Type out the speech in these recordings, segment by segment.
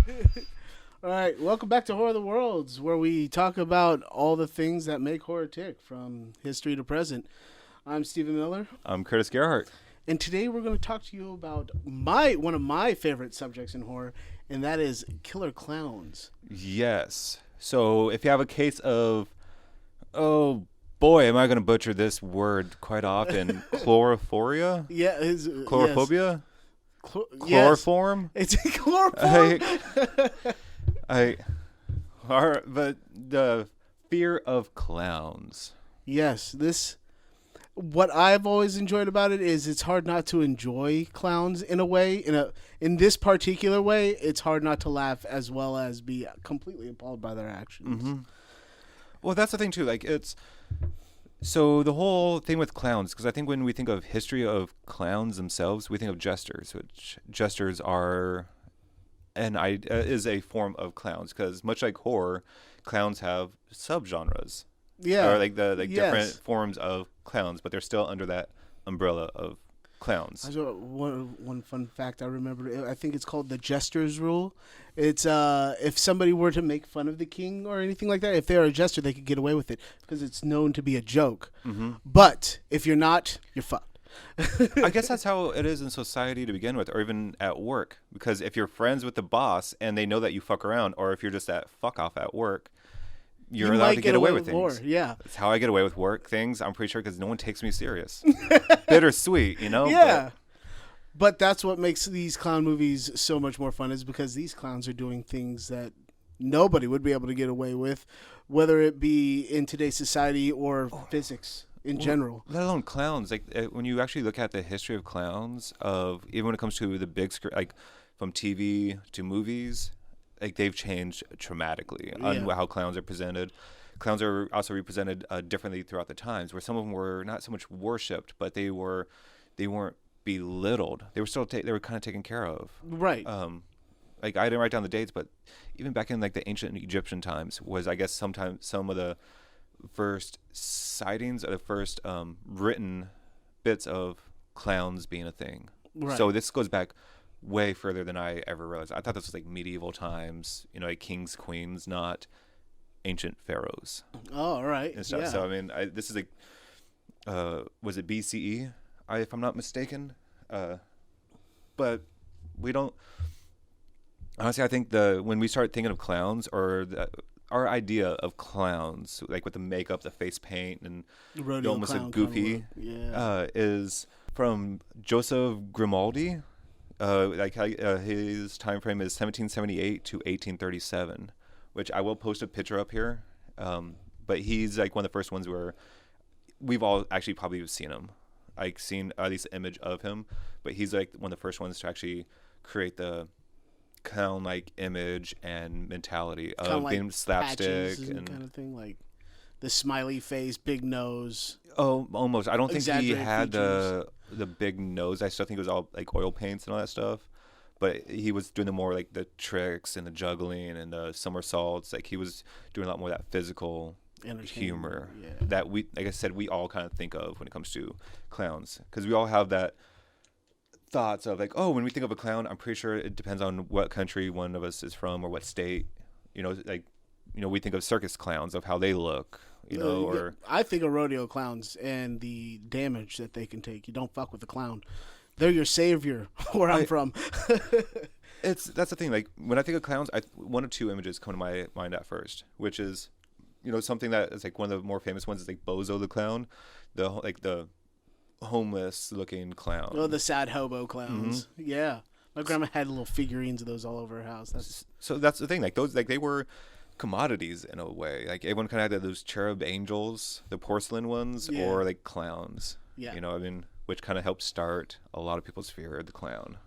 All right, welcome back to Horror of the Worlds, where we talk about all the things that make horror tick from history to present. I'm Stephen Miller, I'm Curtis Gerhardt. and today we're going to talk to you about one of my favorite subjects in horror, and that is killer clowns. Yes. So if you have a case of, oh boy, am I going to butcher this word quite often, chlorophoria? Yeah, Chlorophobia? Yes. Chloroform? It's chloroform. But the fear of clowns. Yes, what I've always enjoyed about it is it's hard not to enjoy clowns in a way. In this particular way, it's hard not to laugh as well as be completely appalled by their actions. Mm-hmm. Well, that's the thing too. So the whole thing with clowns, because I think when we think of history of clowns themselves, we think of jesters, which jesters are is a form of clowns. Because much like horror, clowns have subgenres. Yeah, Or yes. different forms of clowns, but they're still under that umbrella of clowns. One fun fact I remember. I think it's called the jester's rule. It's if somebody were to make fun of the king or anything like that, if they're a jester, they could get away with it because it's known to be a joke. Mm-hmm. But if you're not, you're fucked. I guess that's how it is in society to begin with, or even at work. Because if you're friends with the boss and they know that you fuck around, or if you're just that fuck off at work, you're allowed to get away with things. More, yeah. That's how I get away with work things, I'm pretty sure, because no one takes me serious. Bittersweet, you know? Yeah. But that's what makes these clown movies so much more fun, is because these clowns are doing things that nobody would be able to get away with, whether it be in today's society or physics in general. Let alone clowns. When you actually look at the history of clowns, even when it comes to the big screen, from TV to movies, they've changed dramatically on how clowns are presented. Clowns are also represented differently throughout the times, where some of them were not so much worshipped, but they weren't belittled. They were still they were kind of taken care of. Right. I didn't write down the dates, but even back in the ancient Egyptian times was, I guess, sometimes some of the first sightings or the first written bits of clowns being a thing. Right. So this goes back way further than I ever realized. I thought this was medieval times, kings, queens, not ancient pharaohs. Oh, all right. And stuff. Yeah. So I mean, this is was it BCE? If I'm not mistaken. But we don't. Honestly, I think when we start thinking of clowns, or our idea of clowns, with the makeup, the face paint, and Rodeo almost clown goofy, is from Joseph Grimaldi. His time frame is 1778 to 1837, which I will post a picture up here. But he's one of the first ones where we've all actually probably seen him, seen at least an image of him. But he's one of the first ones to actually create the clown-like image and mentality of being slapstick and kind of thing, the smiley face, big nose. Oh, almost. I don't think he had features. the big nose. I still think it was all oil paints and all that stuff. But he was doing the more the tricks and the juggling and the somersaults. He was doing a lot more of that physical humor that we, like I said, we all kind of think of when it comes to clowns, because we all have that thoughts of when we think of a clown, I'm pretty sure it depends on what country one of us is from or what state. We think of circus clowns, of how they look. Or I think of rodeo clowns and the damage that they can take. You don't fuck with the clown. They're your savior where I'm from. That's the thing. When I think of clowns, one of two images come to my mind at first, which is, something that is one of the more famous ones is Bozo the clown, the homeless looking clown. Oh, the sad hobo clowns. Mm-hmm. Yeah, my grandma had little figurines of those all over her house. So that's the thing. Those they were commodities in a way. Everyone kind of had those cherub angels, the porcelain ones, or clowns. Yeah. Which kind of helped start a lot of people's fear of the clown.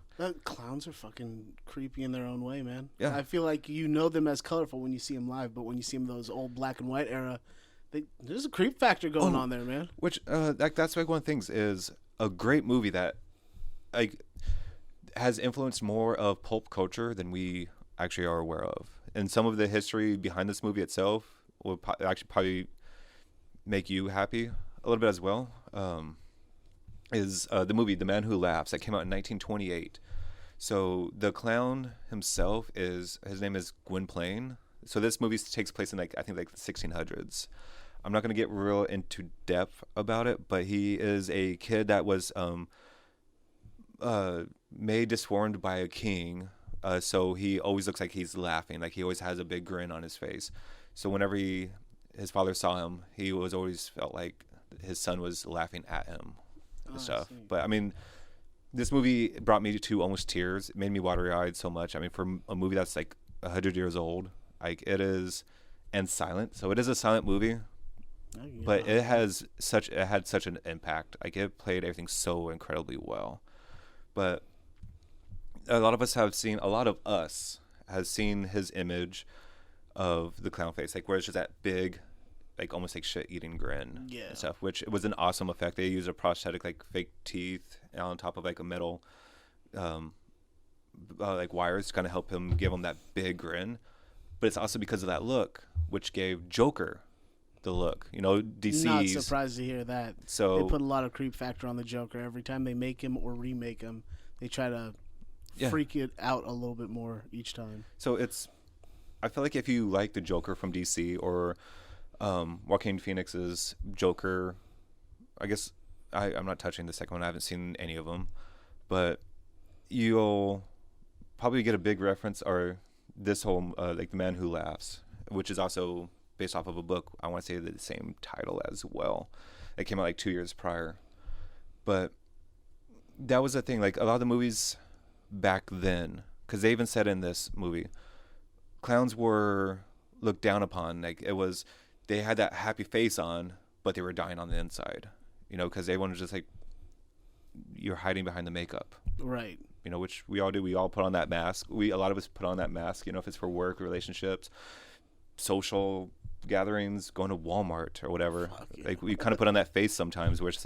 Clowns are fucking creepy in their own way, man. Yeah. I feel like you know them as colorful when you see them live, but when you see them those old black and white era, there's a creep factor going on there, man. Which that's one of the things, is a great movie that has influenced more of pulp culture than we actually are aware of. And some of the history behind this movie itself will actually probably make you happy a little bit as well. Is the movie The Man Who Laughs, that came out in 1928. So the clown himself his name is Gwynplaine. So this movie takes place in I think the 1600s. I'm not going to get real into depth about it, but he is a kid that was made disformed by a king. So he always looks like he's laughing, like he always has a big grin on his face. So whenever his father saw him, he was always felt like his son was laughing at him and stuff. But I mean, this movie brought me to almost tears. It made me watery-eyed so much. I mean, for a movie that's 100 years old, it is, and silent. So it is a silent movie. But it had such an impact. It played everything so incredibly well. But a lot of us has seen his image of the clown face, where it's just that big, almost shit-eating grin and stuff, which it was an awesome effect. They used a prosthetic, fake teeth on top of a metal wires to kind of help him give him that big grin. But it's also because of that look, which gave Joker the look. DC's not surprised to hear that. So they put a lot of creep factor on the Joker. Every time they make him or remake him, they try to freak it out a little bit more each time. So I feel like if you like the Joker from DC or Joaquin Phoenix's Joker, I guess I'm not touching the second one. I haven't seen any of them, but you'll probably get a big reference, or this whole The Man Who Laughs, which is also based off of a book. I want to say the same title as well. It came out 2 years prior, but that was the thing. A lot of the movies back then, because they even said in this movie, clowns were looked down upon. They had that happy face on, but they were dying on the inside. Because everyone was just you're hiding behind the makeup, right? Which we all do. We all put on that mask. A lot of us put on that mask. If it's for work, relationships, social gatherings, going to Walmart or whatever. Yeah. We kind of put on that face sometimes, where it's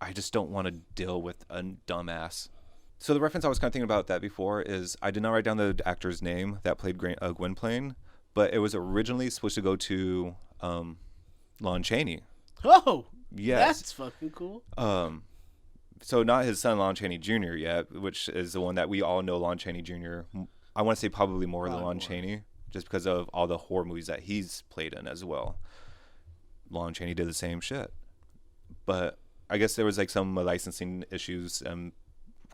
I just don't want to deal with a dumbass. So the reference I was kind of thinking about that before is I did not write down the actor's name that played Gwynplaine, but it was originally supposed to go to Lon Chaney. Oh, yes, that's fucking cool. So not his son Lon Chaney Jr. yet, which is the one that we all know, Lon Chaney Jr. I want to say probably more than Lon Chaney, just because of all the horror movies that he's played in as well. Lon Chaney did the same shit, but I guess there was some licensing issues and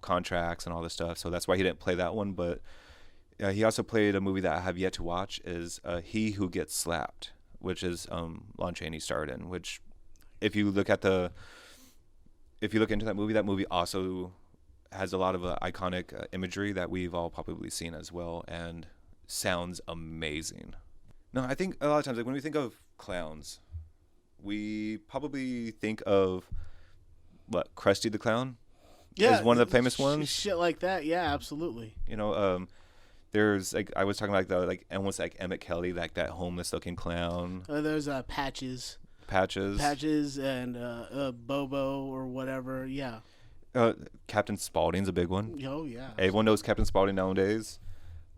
contracts and all this stuff, so that's why he didn't play that one. But he also played a movie that I have yet to watch, is He Who Gets Slapped, which is Lon Chaney starred in. Which, if you look into that movie also has a lot of iconic imagery that we've all probably seen as well, and sounds amazing. No, I think a lot of times when we think of clowns, we probably think of Krusty the Clown. Yeah, is one of the famous ones. Shit like that, yeah, absolutely. There's I was talking about almost Emmett Kelly, that homeless looking clown. There's Patches and Bobo or whatever. Yeah. Captain Spaulding's a big one. Oh yeah. Everyone knows Captain Spaulding nowadays.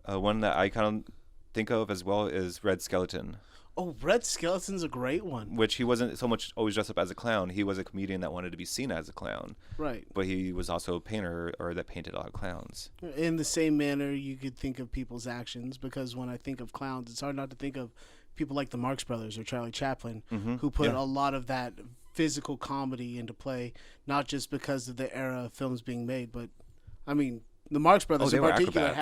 One that I kind of think of as well is Red Skeleton. Oh, Red Skeleton's a great one. Which he wasn't so much always dressed up as a clown. He was a comedian that wanted to be seen as a clown. Right. But he was also a painter, or that painted a lot of clowns. In the same manner, you could think of people's actions, because when I think of clowns, it's hard not to think of people like the Marx Brothers or Charlie Chaplin, who put a lot of that physical comedy into play, not just because of the era of films being made, but, I mean, the Marx Brothers in particular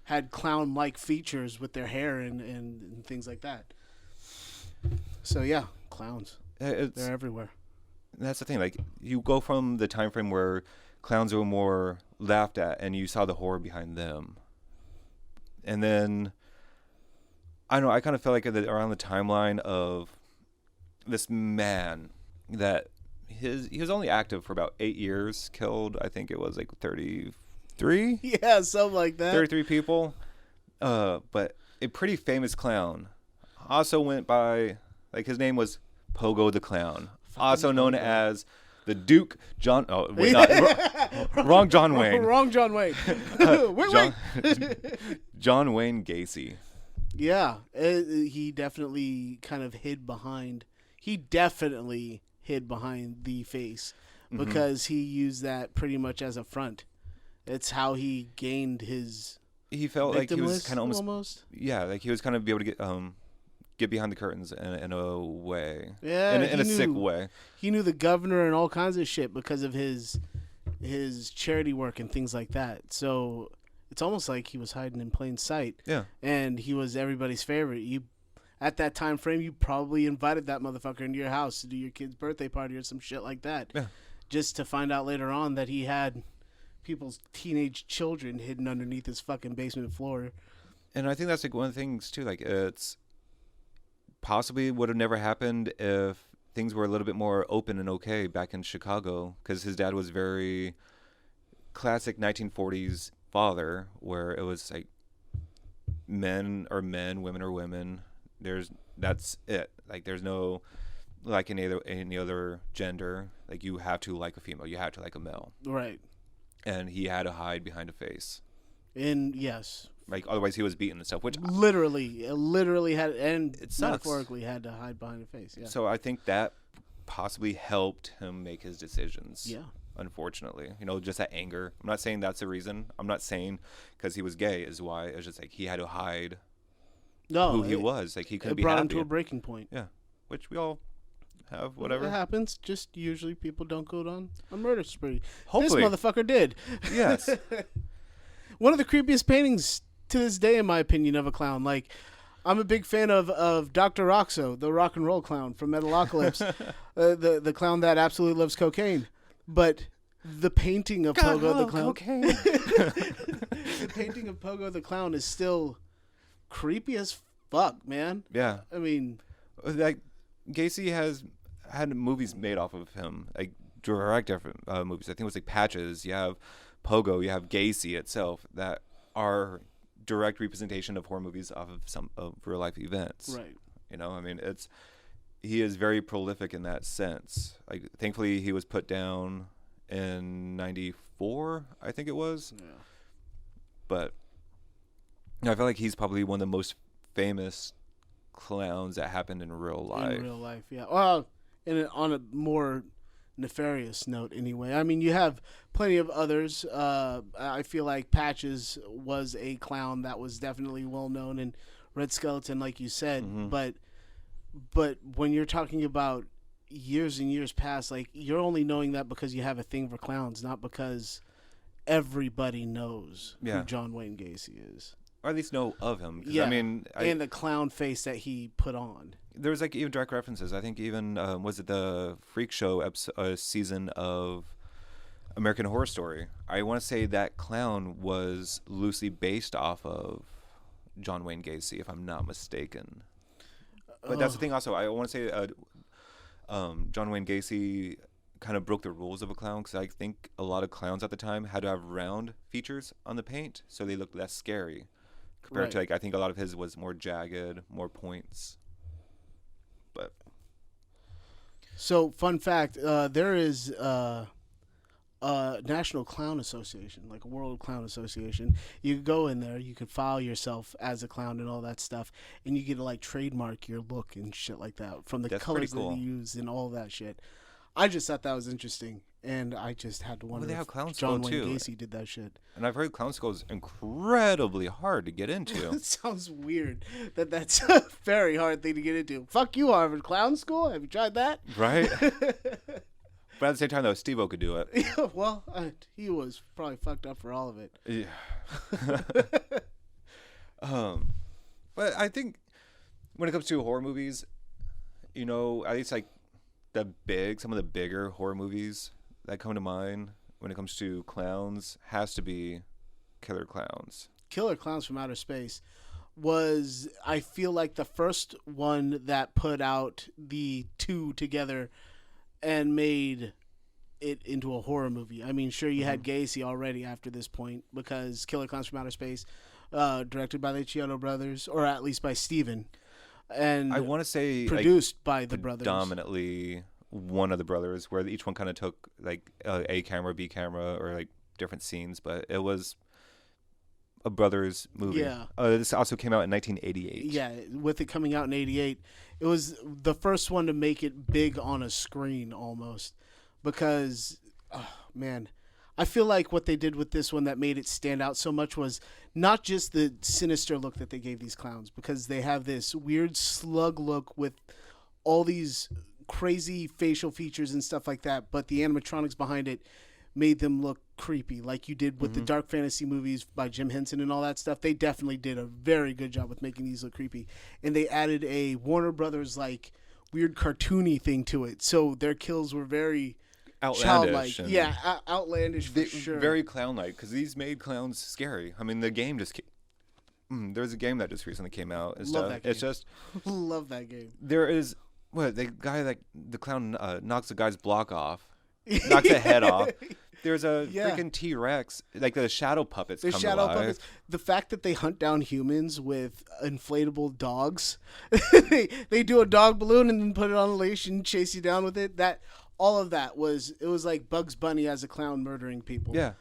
had clown-like features with their hair and things like that. So yeah, clowns. They're everywhere. That's the thing. You go from the time frame where clowns were more laughed at, and you saw the horror behind them, and then I don't know. I kind of felt around the timeline of this man that he was only active for about 8 years. Killed, I think it was 33. Yeah, something like that. 33 people. But a pretty famous clown also went by, his name was Pogo the Clown, also known as the Duke John. Oh wait, wrong John Wayne. Wrong John Wayne. Wait. John Wayne Gacy. Yeah, he definitely kind of hid behind. He definitely hid behind the face, because he used that pretty much as a front. It's how he gained his. He felt like he was kind of almost. Yeah, like he was kind of be able to get behind the curtains in a way. Yeah, in a sick way. He knew the governor and all kinds of shit because of his charity work and things like that. So it's almost like he was hiding in plain sight. Yeah. And he was everybody's favorite. At that time frame, you probably invited that motherfucker into your house to do your kid's birthday party or some shit like that. Yeah. Just to find out later on that he had people's teenage children hidden underneath his fucking basement floor. And I think that's like one of the things too. Like it's possibly would have never happened if things were a little bit more open and okay back in Chicago, because his dad was very classic 1940s father, where it was like men are men, women are women. That's it. Like there's no like any other gender. Like you have to like a female, you have to like a male. Right. And he had to hide behind a face. And yes. Like otherwise he was beaten and stuff, which literally had, and it sucks. Metaphorically had to hide behind a face. Yeah. So I think that possibly helped him make his decisions. Yeah. Unfortunately, just that anger. I'm not saying that's the reason. I'm not saying because he was gay is why. It's just like he had to hide who he was. Like he couldn't be happy. It brought him to a breaking point. Yeah, which we all have. Whatever. It happens. Just usually people don't go on a murder spree. Hopefully, this motherfucker did. Yes. One of the creepiest paintings to this day, in my opinion, of a clown. Like, I'm a big fan of Dr. Roxo, the rock and roll clown from Metalocalypse, the clown that absolutely loves cocaine. But the painting of Pogo the Clown, the painting of Pogo the Clown is still creepy as fuck, man. Yeah, I mean, like Gacy has had movies made off of him, like direct movies. I think it was like Patches. You have Pogo. You have Gacy itself that are direct representation of horror movies off of some real life events. Right. I mean, he is very prolific in that sense. Like, thankfully, he was put down in '94, I think it was. Yeah. But I feel like he's probably one of the most famous clowns that happened in real life. In real life, yeah. Well, on a more nefarious note, anyway. I mean, you have plenty of others. I feel like Patches was a clown that was definitely well known, and Red Skeleton, like you said, mm-hmm. But when you're talking about years and years past, like, you're only knowing that because you have a thing for clowns, not because everybody knows who John Wayne Gacy is. Or at least know of him. Yeah, I mean, and the clown face that he put on. There was like even direct references. I think even, was it the Freak Show season of American Horror Story? I want to say that clown was loosely based off of John Wayne Gacy, if I'm not mistaken. But that's the thing also. I want to say John Wayne Gacy kind of broke the rules of a clown, because I think a lot of clowns at the time had to have round features on the paint so they looked less scary compared to, like, I think a lot of his was more jagged, more points. But so, fun fact, there is a National Clown Association, like a World Clown Association. You could go in there, you could file yourself as a clown and all that stuff, and you get to, like, trademark your look and shit like that from the colors that you use and all that shit. I just thought that was interesting, and I just had to wonder if John Wayne Gacy did that shit. And I've heard Clown Skull is incredibly hard to get into. It sounds weird that's a very hard thing to get into. Fuck you, Harvard Clown School. Have you tried that? Right. But at the same time, though, Steve-O could do it. Yeah, well, he was probably fucked up for all of it. Yeah. But I think when it comes to horror movies, at least like some of the bigger horror movies that come to mind when it comes to clowns has to be Killer Klowns. Killer Klowns from Outer Space was, I feel like, the first one that put out the two together and made it into a horror movie. I mean, sure, you had Gacy already after this point, because Killer Klowns from Outer Space, directed by the Chiodo brothers, or at least by Steven, and I want to say produced by the brothers. Predominantly one of the brothers, where each one kind of took like A camera, B camera, or like different scenes, but it was a brothers movie. Yeah. This also came out in 1988. Yeah, with it coming out in 88, it was the first one to make it big on a screen almost, because, oh, man, I feel like what they did with this one that made it stand out so much was not just the sinister look that they gave these clowns, because they have this weird slug look with all these crazy facial features and stuff like that, but the animatronics behind it made them look creepy, like you did with the dark fantasy movies by Jim Henson and all that stuff. They definitely did a very good job with making these look creepy, and they added a Warner Brothers like weird cartoony thing to it, so their kills were very outlandish. Outlandish for sure. Very clown-like, because these made clowns scary. I mean, the game just there's a game that just recently came out and stuff. It's just love that game. There is the guy that the clown knocks the guy's block off, knocks the head off. There's a freaking T-Rex, like the shadow puppets come to life. The fact that they hunt down humans with inflatable dogs, they do a dog balloon and then put it on a leash and chase you down with it. All of that was like Bugs Bunny as a clown murdering people. Yeah.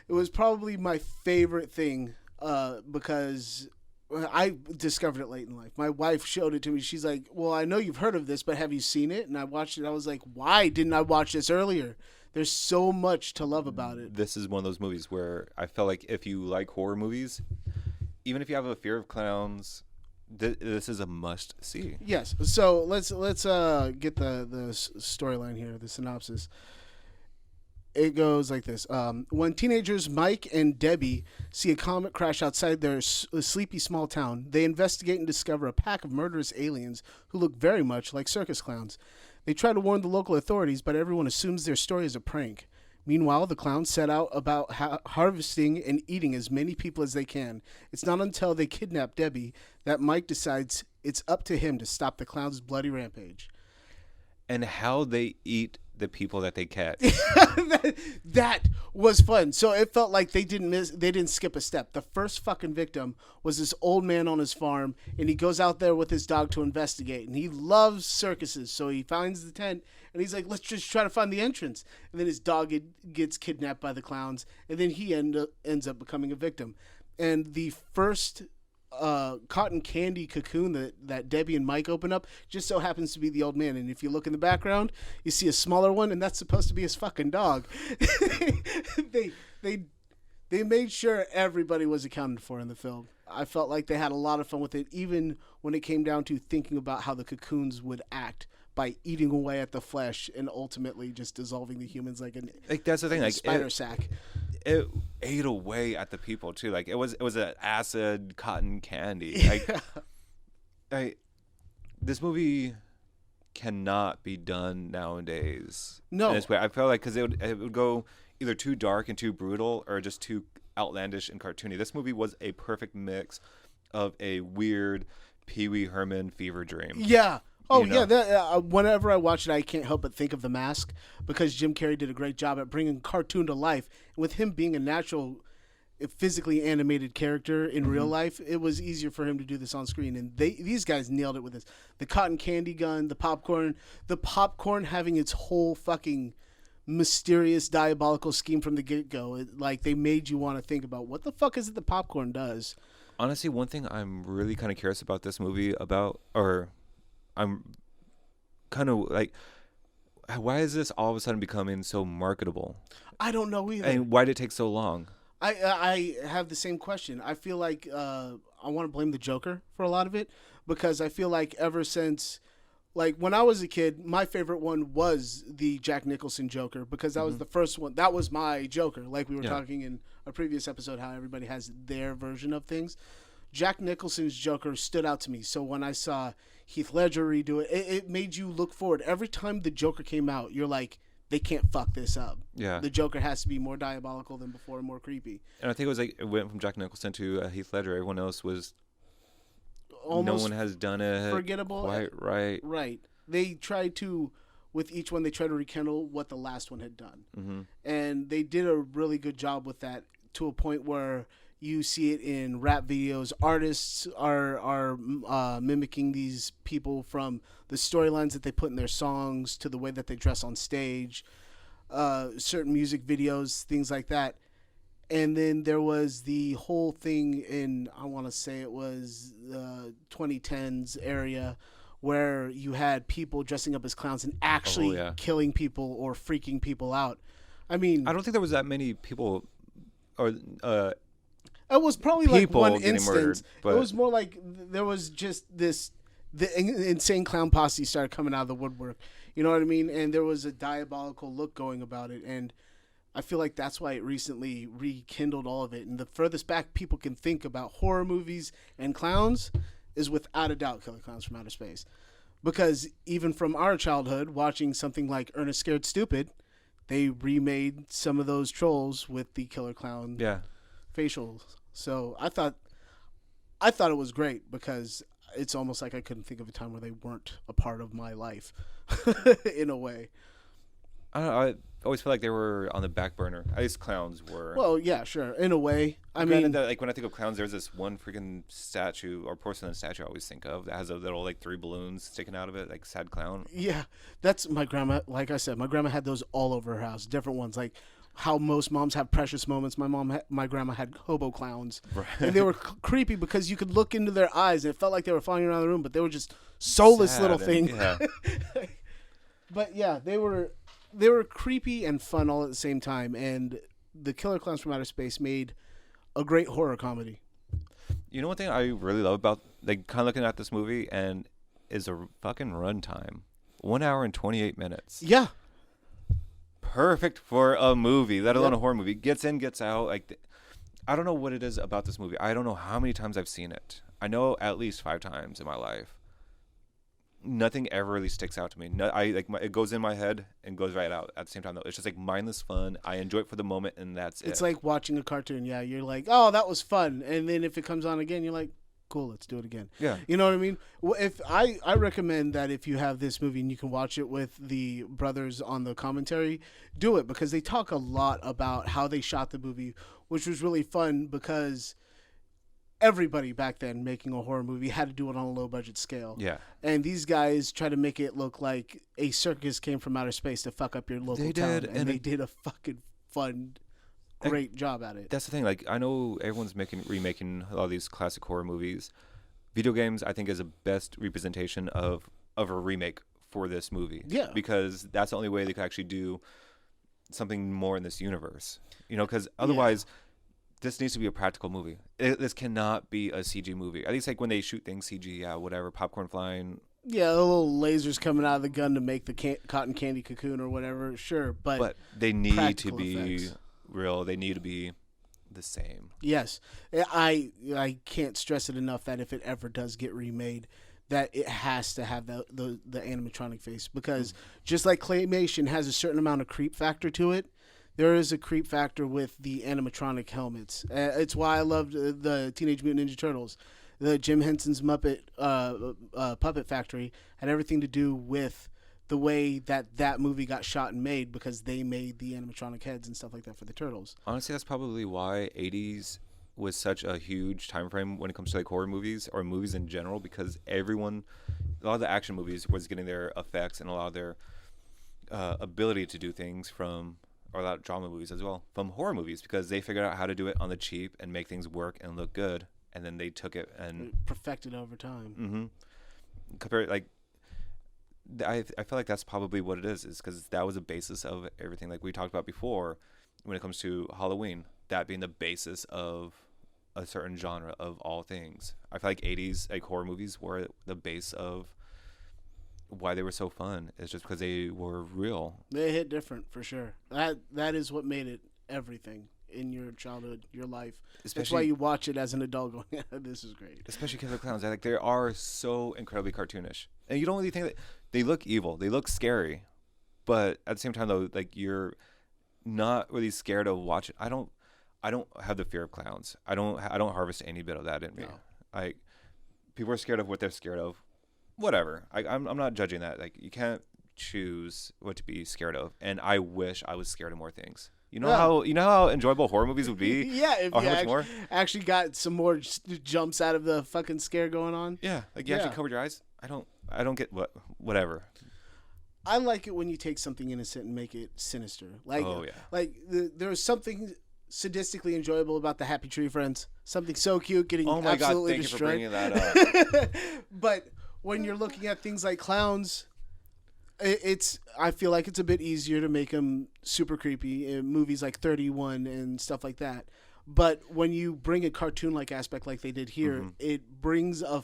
It was probably my favorite thing because I discovered it late in life. My wife showed it to me. She's like, well, I know you've heard of this, but have you seen it? And I watched it. I was like, why didn't I watch this earlier? There's so much to love about it. This is one of those movies where I felt like if you like horror movies, even if you have a fear of clowns, this is a must see. Yes. So let's get the storyline here, the synopsis. It goes like this. When teenagers Mike and Debbie see a comet crash outside their sleepy small town, they investigate and discover a pack of murderous aliens who look very much like circus clowns. They try to warn the local authorities, but everyone assumes their story is a prank. Meanwhile, the clowns set out about harvesting and eating as many people as they can. It's not until they kidnap Debbie that Mike decides it's up to him to stop the clowns' bloody rampage. And how they eat the people that they catch. that was fun. So it felt like they didn't skip a step. The first fucking victim was this old man on his farm, and he goes out there with his dog to investigate, and he loves circuses, so he finds the tent, and he's like, let's just try to find the entrance. And then his dog gets kidnapped by the clowns, and then he ends up becoming a victim. And the first cotton candy cocoon that Debbie and Mike open up just so happens to be the old man, and if you look in the background you see a smaller one, and that's supposed to be his fucking dog. They made sure everybody was accounted for in the film. I felt like they had a lot of fun with it, even when it came down to thinking about how the cocoons would act by eating away at the flesh and ultimately just dissolving the humans like that's the thing, like spider sack. It ate away at the people too. Like it was an acid cotton candy. Like, this movie cannot be done nowadays. No, in this way. I felt like because it would go either too dark and too brutal, or just too outlandish and cartoony. This movie was a perfect mix of a weird Pee Wee Herman fever dream. Yeah. Oh, you know? Yeah. Whenever I watch it, I can't help but think of The Mask, because Jim Carrey did a great job at bringing cartoon to life. And with him being a natural, physically animated character in real life, it was easier for him to do this on screen. And these guys nailed it with this. The cotton candy gun, the popcorn having its whole fucking mysterious, diabolical scheme from the get-go. Like, they made you want to think about what the fuck is it the popcorn does. Honestly, one thing I'm really kind of curious about this movie I'm kind of like, why is this all of a sudden becoming so marketable? I don't know either. And why did it take so long? I have the same question. I feel like I want to blame the Joker for a lot of it, because I feel like ever since, like when I was a kid, my favorite one was the Jack Nicholson Joker, because that was the first one. That was my Joker. Like we were talking in a previous episode, how everybody has their version of things. Jack Nicholson's Joker stood out to me. So when I saw Heath Ledger redo it, it made you look forward. Every time the Joker came out, you're like, they can't fuck this up. Yeah. The Joker has to be more diabolical than before and more creepy. And I think it was like, it went from Jack Nicholson to Heath Ledger. Everyone else was, almost no one has done it forgettable. Quite right. Right. They tried to, with each one, they tried to rekindle what the last one had done. Mm-hmm. And they did a really good job with that, to a point where you see it in rap videos. Artists are mimicking these people, from the storylines that they put in their songs to the way that they dress on stage, certain music videos, things like that. And then there was the whole thing in, I want to say it was the 2010s area, where you had people dressing up as clowns and actually killing people or freaking people out. I mean, I don't think there was that many people, or it was probably like people one getting instance. murdered, but It was more like there was just this. The insane clown posse started coming out of the woodwork. You know what I mean? And there was a diabolical look going about it. And I feel like that's why it recently rekindled all of it. And the furthest back people can think about horror movies and clowns is without a doubt Killer Clowns from Outer Space. Because even from our childhood, watching something like Ernest Scared Stupid, they remade some of those trolls with the Killer Clown facials. So I thought it was great because it's almost like I couldn't think of a time where they weren't a part of my life in a way. I don't know. I always feel like they were on the back burner. At least clowns were. Well, yeah, sure. In a way. I Granted mean, that, like when I think of clowns, there's this one freaking statue or porcelain statue I always think of that has a little like 3 balloons sticking out of it, like sad clown. yeah, that's my grandma. Like I said, my grandma had those all over her house, different ones. Like how most moms have precious moments. My grandma had hobo clowns, Right. and they were creepy because you could look into their eyes and it felt like they were flying around the room, but they were just soulless Sad little and- things. Yeah. But yeah, they were creepy and fun all at the same time, and the Killer Clowns from Outer Space made a great horror comedy. You know one thing I really love about like kind of looking at this movie and is a fucking runtime, 1 hour and 28 minutes. Yeah, Perfect for a movie, let alone Yep. a horror movie. Gets in, gets out. Like, I don't know what it is about this movie. I don't know how many times I've seen it. I know at least 5 times in my life. Nothing ever really sticks out to me. No, it goes in my head and goes right out at the same time. Though it's just like mindless fun. I enjoy it for the moment, and that's it. it's like watching a cartoon. Yeah, you're like, oh, that was fun, and then if it comes on again, you're like, cool, let's do it again. Yeah. You know what I mean? Well, if I recommend that if you have this movie and you can watch it with the brothers on the commentary, do it because they talk a lot about how they shot the movie, which was really fun because everybody back then making a horror movie had to do it on a low budget scale. Yeah. And these guys try to make it look like a circus came from outer space to fuck up your local They town. did, And and they did a fucking fun, great job at it. That's the thing. Like, I know everyone's remaking a lot of these classic horror movies. Video games, I think, is the best representation of a remake for this movie. Yeah. Because that's the only way they could actually do something more in this universe. You know, because otherwise, this needs to be a practical movie. This cannot be a CG movie. At least, like, when they shoot things CG, yeah, whatever, popcorn flying. Yeah, the little lasers coming out of the gun to make the cotton candy cocoon or whatever, sure. But they need to practical be effects. real. They need to be the same. yes, I can't stress it enough that if it ever does get remade, that it has to have the animatronic face because just like claymation has a certain amount of creep factor to it, there is a creep factor with the animatronic helmets. It's why I loved the Teenage Mutant Ninja Turtles. The Jim Henson's Muppet Puppet Factory had everything to do with the way that movie got shot and made because they made the animatronic heads and stuff like that for the Turtles. Honestly, that's probably why 80s was such a huge time frame when it comes to like horror movies or movies in general, because a lot of the action movies was getting their effects and a lot of their ability to do things from, or a lot of drama movies as well, from horror movies, because they figured out how to do it on the cheap and make things work and look good, and then they took it and Perfected over time. compared, like, I feel like that's probably what it is because that was the basis of everything, like we talked about before when it comes to Halloween, that being the basis of a certain genre of all things. I feel like 80s like horror movies were the base of why they were so fun. It's just because they were real. They hit different for sure. That is what made it everything in your childhood, your life. That's why you watch it as an adult going, yeah, this is great. Especially Killer Clowns. Like, they are so incredibly cartoonish. And you don't really think that they look evil. They look scary. But at the same time, though, like, you're not really scared of watching. I don't have the fear of clowns. I don't harvest any bit of that in me. No. Like, people are scared of what they're scared of. Whatever. I'm not judging that. Like, you can't choose what to be scared of. And I wish I was scared of more things. You know how enjoyable horror movies would be? Yeah, if or you how much more? actually got some more jumps out of the fucking scare going on. Yeah, like you actually covered your eyes. I don't get whatever. I like it when you take something innocent and make it sinister. Like, oh yeah, like there's something sadistically enjoyable about the Happy Tree Friends. Something so cute, getting oh my absolutely god, thank destroyed. you for bringing that up. But when you're looking at things like Clowns, I feel like it's a bit easier to make them super creepy in movies like 31 and stuff like that. But when you bring a cartoon-like aspect like they did here, it brings a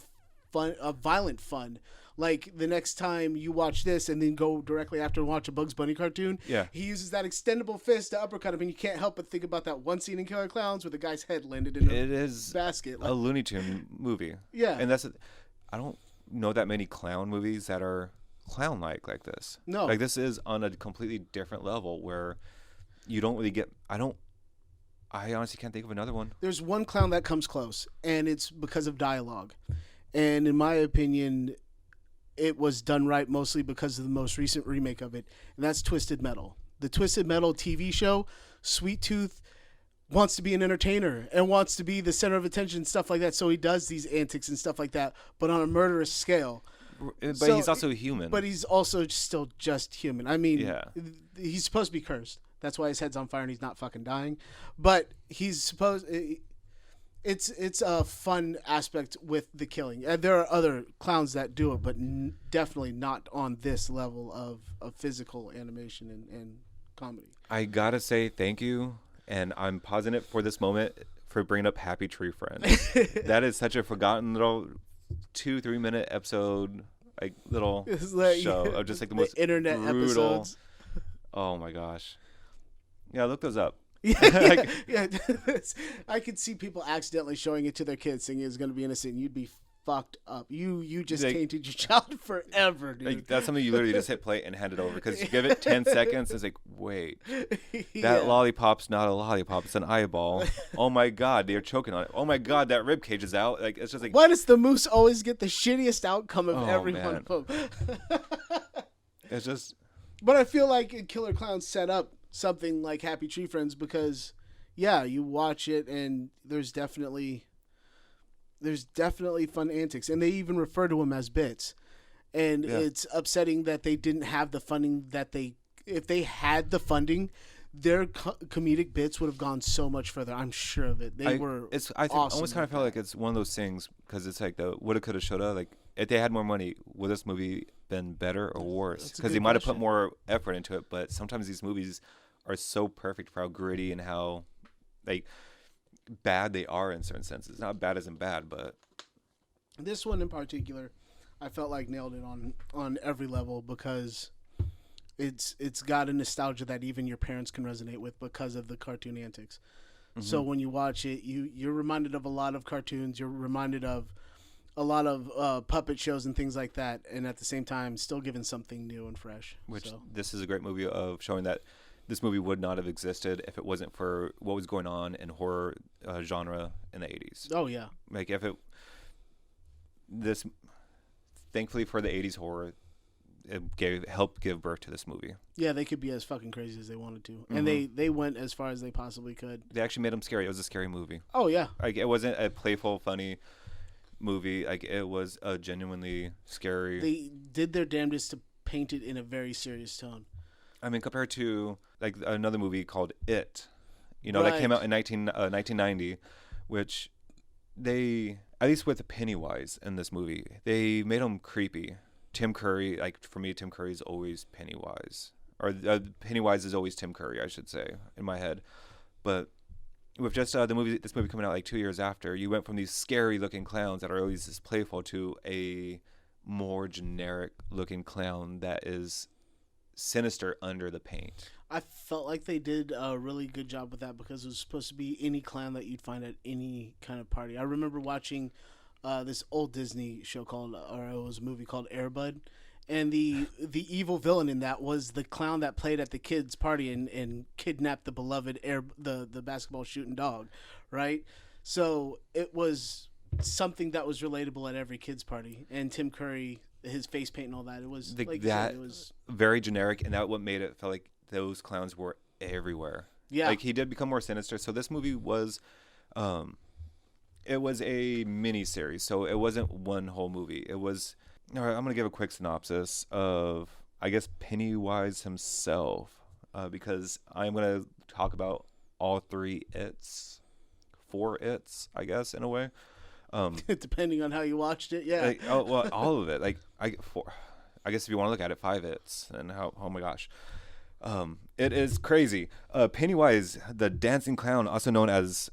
violent fun. Like the next time you watch this and then go directly after and watch a Bugs Bunny cartoon, he uses that extendable fist to uppercut him, and you can't help but think about that one scene in Killer Clowns where the guy's head landed in a basket. A Looney Tune movie. Yeah. And I don't know that many clown movies that are clown-like like this. No. Like this is on a completely different level where you don't really get... I honestly can't think of another one. There's one clown that comes close, and it's because of dialogue. And in my opinion, it was done right mostly because of the most recent remake of it, and that's Twisted Metal. The Twisted Metal TV show, Sweet Tooth wants to be an entertainer and wants to be the center of attention and stuff like that, so he does these antics and stuff like that, but on a murderous scale. But he's also human. But he's also still just human. I mean, he's supposed to be cursed. That's why his head's on fire and he's not fucking dying. But he's supposed... It's a fun aspect with the killing. There are other clowns that do it, but definitely not on this level of physical animation and comedy. I gotta say thank you, and I'm pausing it for this moment for bringing up Happy Tree Friend. That is such a forgotten little 2-3 minute episode, like little show of just like the most internet brutal episodes. Oh my gosh. Yeah, look those up. Yeah. I could see people accidentally showing it to their kids thinking it's going to be innocent. You'd be fucked up. You just tainted your child forever, dude. Like, that's something you literally just hit play and hand it over, because you give it 10 seconds, it's like, wait, that lollipop's not a lollipop, it's an eyeball. Oh my god, they're choking on it. Oh my god, that rib cage is out. Like, it's just like, why does the moose always get the shittiest outcome of every one of them? It's just... But I feel like Killer Clowns set up something like Happy Tree Friends because, you watch it and there's definitely fun antics, and they even refer to them as bits. And it's upsetting that they didn't have the funding if they had the funding, their comedic bits would have gone so much further. I'm sure of it. I almost kind of felt like it's one of those things, because it's like the woulda, coulda, shoulda. Like, if they had more money, would this movie been better or worse? Because they might have put more effort into it, but sometimes these movies are so perfect for how gritty and how like bad they are in certain senses. Not bad as in bad, but this one in particular, I felt like nailed it on every level, because it's got a nostalgia that even your parents can resonate with because of the cartoon antics. Mm-hmm. So when you watch it, you're reminded of a lot of cartoons. You're reminded of a lot of puppet shows and things like that, and at the same time still giving something new and fresh. This is a great movie of showing that this movie would not have existed if it wasn't for what was going on in horror genre in the 80s. Oh yeah. Like thankfully for the 80s horror, it helped give birth to this movie. Yeah, they could be as fucking crazy as they wanted to. Mm-hmm. And they went as far as they possibly could. They actually made them scary. It was a scary movie. Oh yeah. Like, it wasn't a playful, funny movie. Like, it was a genuinely scary. They did their damnedest to paint it in a very serious tone. I mean, compared to like another movie called It, that came out in 1990, which they, at least with Pennywise in this movie, they made him creepy. Tim Curry, like, for me, Tim Curry is always Pennywise, or Pennywise is always Tim Curry, I should say, in my head. But with just this movie coming out like 2 years after, you went from these scary looking clowns that are always this playful to a more generic looking clown that is sinister under the paint. I felt like they did a really good job with that, because it was supposed to be any clown that you'd find at any kind of party. I remember watching this old Disney show it was a movie called Air Bud, and the evil villain in that was the clown that played at the kids' party and kidnapped the beloved the basketball shooting dog, right? So it was something that was relatable at every kids' party, and Tim Curry, his face paint and all that, it was it was very generic, and that what made it felt like those clowns were everywhere. Yeah, like, he did become more sinister. So this movie was it was a mini series, so it wasn't one whole movie. It was, all right, I'm gonna give a quick synopsis of, I guess, Pennywise himself, because I'm gonna talk about all 4 It's, I guess, in a way. Depending on how you watched it, yeah. Like, all of it. Like, I guess if you want to look at it, 5 It's, and how, oh my gosh. It is crazy. Pennywise, the dancing clown, also known as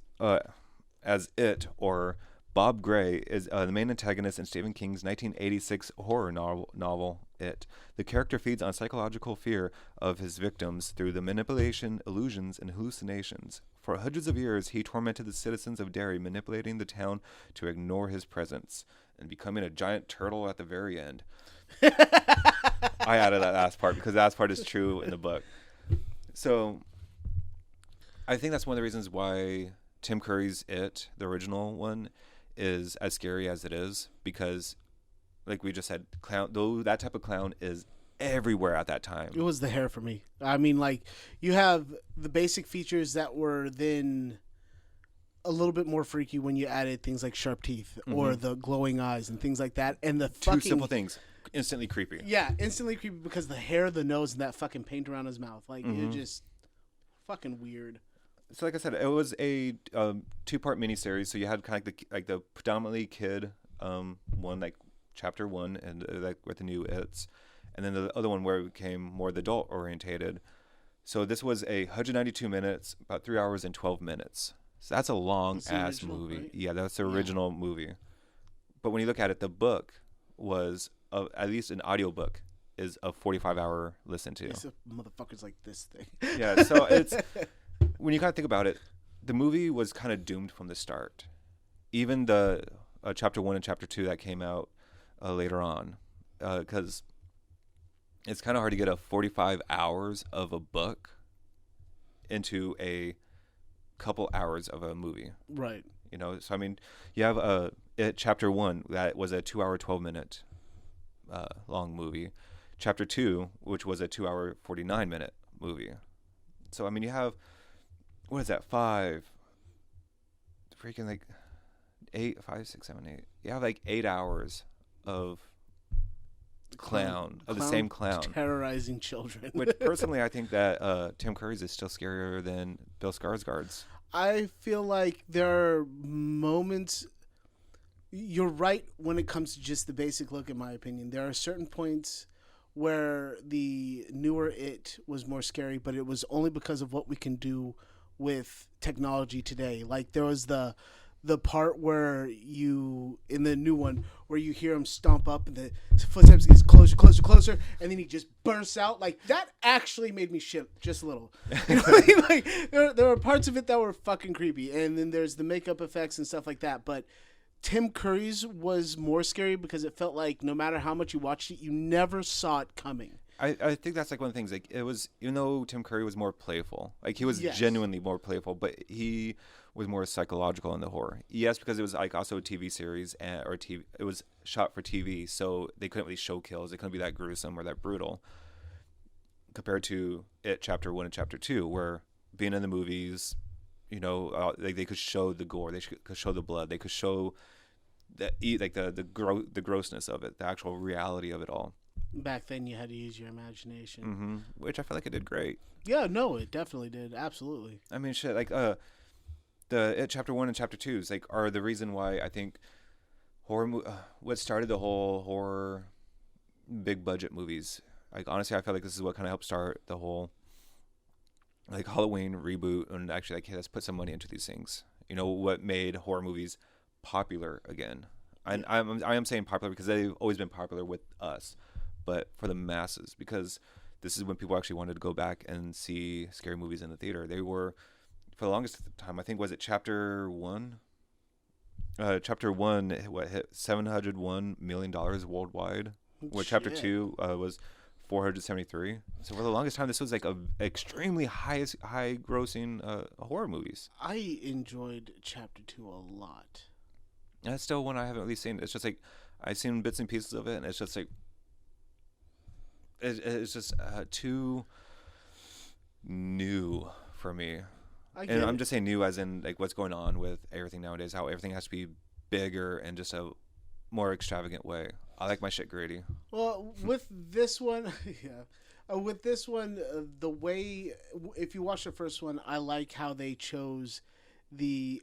It or Bob Gray, is the main antagonist in Stephen King's 1986 horror novel It. The character feeds on psychological fear of his victims through the manipulation, illusions, and hallucinations. For hundreds of years, he tormented the citizens of Derry, manipulating the town to ignore his presence and becoming a giant turtle at the very end. I added that last part because that last part is true in the book. So I think that's one of the reasons why Tim Curry's It, the original one, is as scary as it is, because like we just said, clown, though that type of clown is everywhere at that time. It was the hair for me. I mean, like, you have the basic features that were then a little bit more freaky when you added things like sharp teeth or the glowing eyes and things like that. And the two simple things, instantly creepy. Yeah, instantly creepy because the hair, the nose, and that fucking paint around his mouth. Like, it just fucking weird. So like I said, it was a 2-part miniseries. So you had kind of like the predominantly kid one, like chapter 1, and like with the new It's, and then the other one where it became more the adult orientated. So this was 192 minutes, about 3 hours and 12 minutes. So that's a long ass movie. Right? Yeah, that's the original movie. But when you look at it, the book was at least an audiobook is a 45-hour listen to. It's motherfuckers like this thing. Yeah, so it's when you kind of think about it, the movie was kind of doomed from the start. Even the chapter 1 and chapter 2 that came out later on, because it's kind of hard to get a 45 hours of a book into a couple hours of a movie. Right. You know, so I mean, you have chapter 1 that was a 2 hour 12-minute long movie. Chapter 2, which was a 2 hour 49-minute movie. So I mean, you have, what is that, 5 freaking like 8 5 6 7 8. You have like 8 hours of the same clown terrorizing children. Which personally, I think that Tim Curry's is still scarier than Bill Skarsgård's. I feel like there are moments. You're right when it comes to just the basic look, in my opinion. There are certain points where the newer It was more scary, but it was only because of what we can do with technology today. Like, there was the part where you, in the new one, where you hear him stomp up and the footsteps gets closer, and then he just bursts out. Like, that actually made me shit just a little. You know what I mean? Like, there were parts of it that were fucking creepy, and then there's the makeup effects and stuff like that. But Tim Curry's was more scary because it felt like no matter how much you watched it, you never saw it coming. I think that's like one of the things. Like, it was, even though Tim Curry was more playful, like he was genuinely more playful, but he was more psychological in the horror. Yes, because it was like also a TV series it was shot for TV, so they couldn't really show kills. It couldn't be that gruesome or that brutal compared to It Chapter 1 and Chapter 2, where being in the movies, you know, like they could show the gore, they could show the blood, they could show the grossness of it, the actual reality of it all. Back then, you had to use your imagination, which I feel like it did great. Yeah, no, it definitely did. Absolutely. I mean, shit, like the It Chapter 1 and Chapter 2 is like are the reason why I think what started the whole horror big budget movies. Like, honestly, I feel like this is what kind of helped start the whole like Halloween reboot, and actually like, hey, let's put some money into these things. You know, what made horror movies popular again. I am saying popular because they've always been popular with us, but for the masses, because this is when people actually wanted to go back and see scary movies in the theater. They were, for the longest time, I think, was it Chapter 1? Chapter 1, hit $701 million worldwide, where Chapter 2 was 473. So for the longest time, this was like a extremely high grossing horror movies. I enjoyed Chapter 2 a lot. That's still one I haven't really seen. It's just like I've seen bits and pieces of it, and it's just like it's just too new for me. And I'm just saying new as in like what's going on with everything nowadays, how everything has to be bigger and just a more extravagant way. I like my shit gritty. Well, with this one, with this one, the way, if you watch the first one, I like how they chose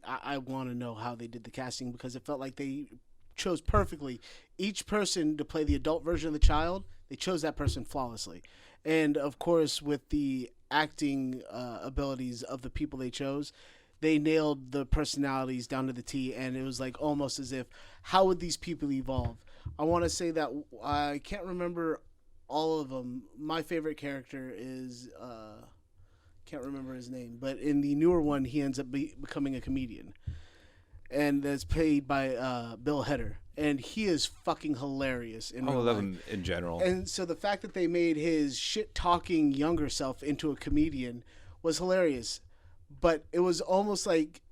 I want to know how they did the casting, because it felt like they chose perfectly each person to play the adult version of the child. They chose that person flawlessly. And of course, with the acting abilities of the people they chose, they nailed the personalities down to the T. And it was like almost as if, how would these people evolve? I want to say that I can't remember all of them. My favorite character is can't remember his name, but in the newer one, he ends up becoming a comedian, and that's played by Bill Hader, and he is fucking hilarious. I love him in general. And so the fact that they made his shit talking younger self into a comedian was hilarious, but it was almost like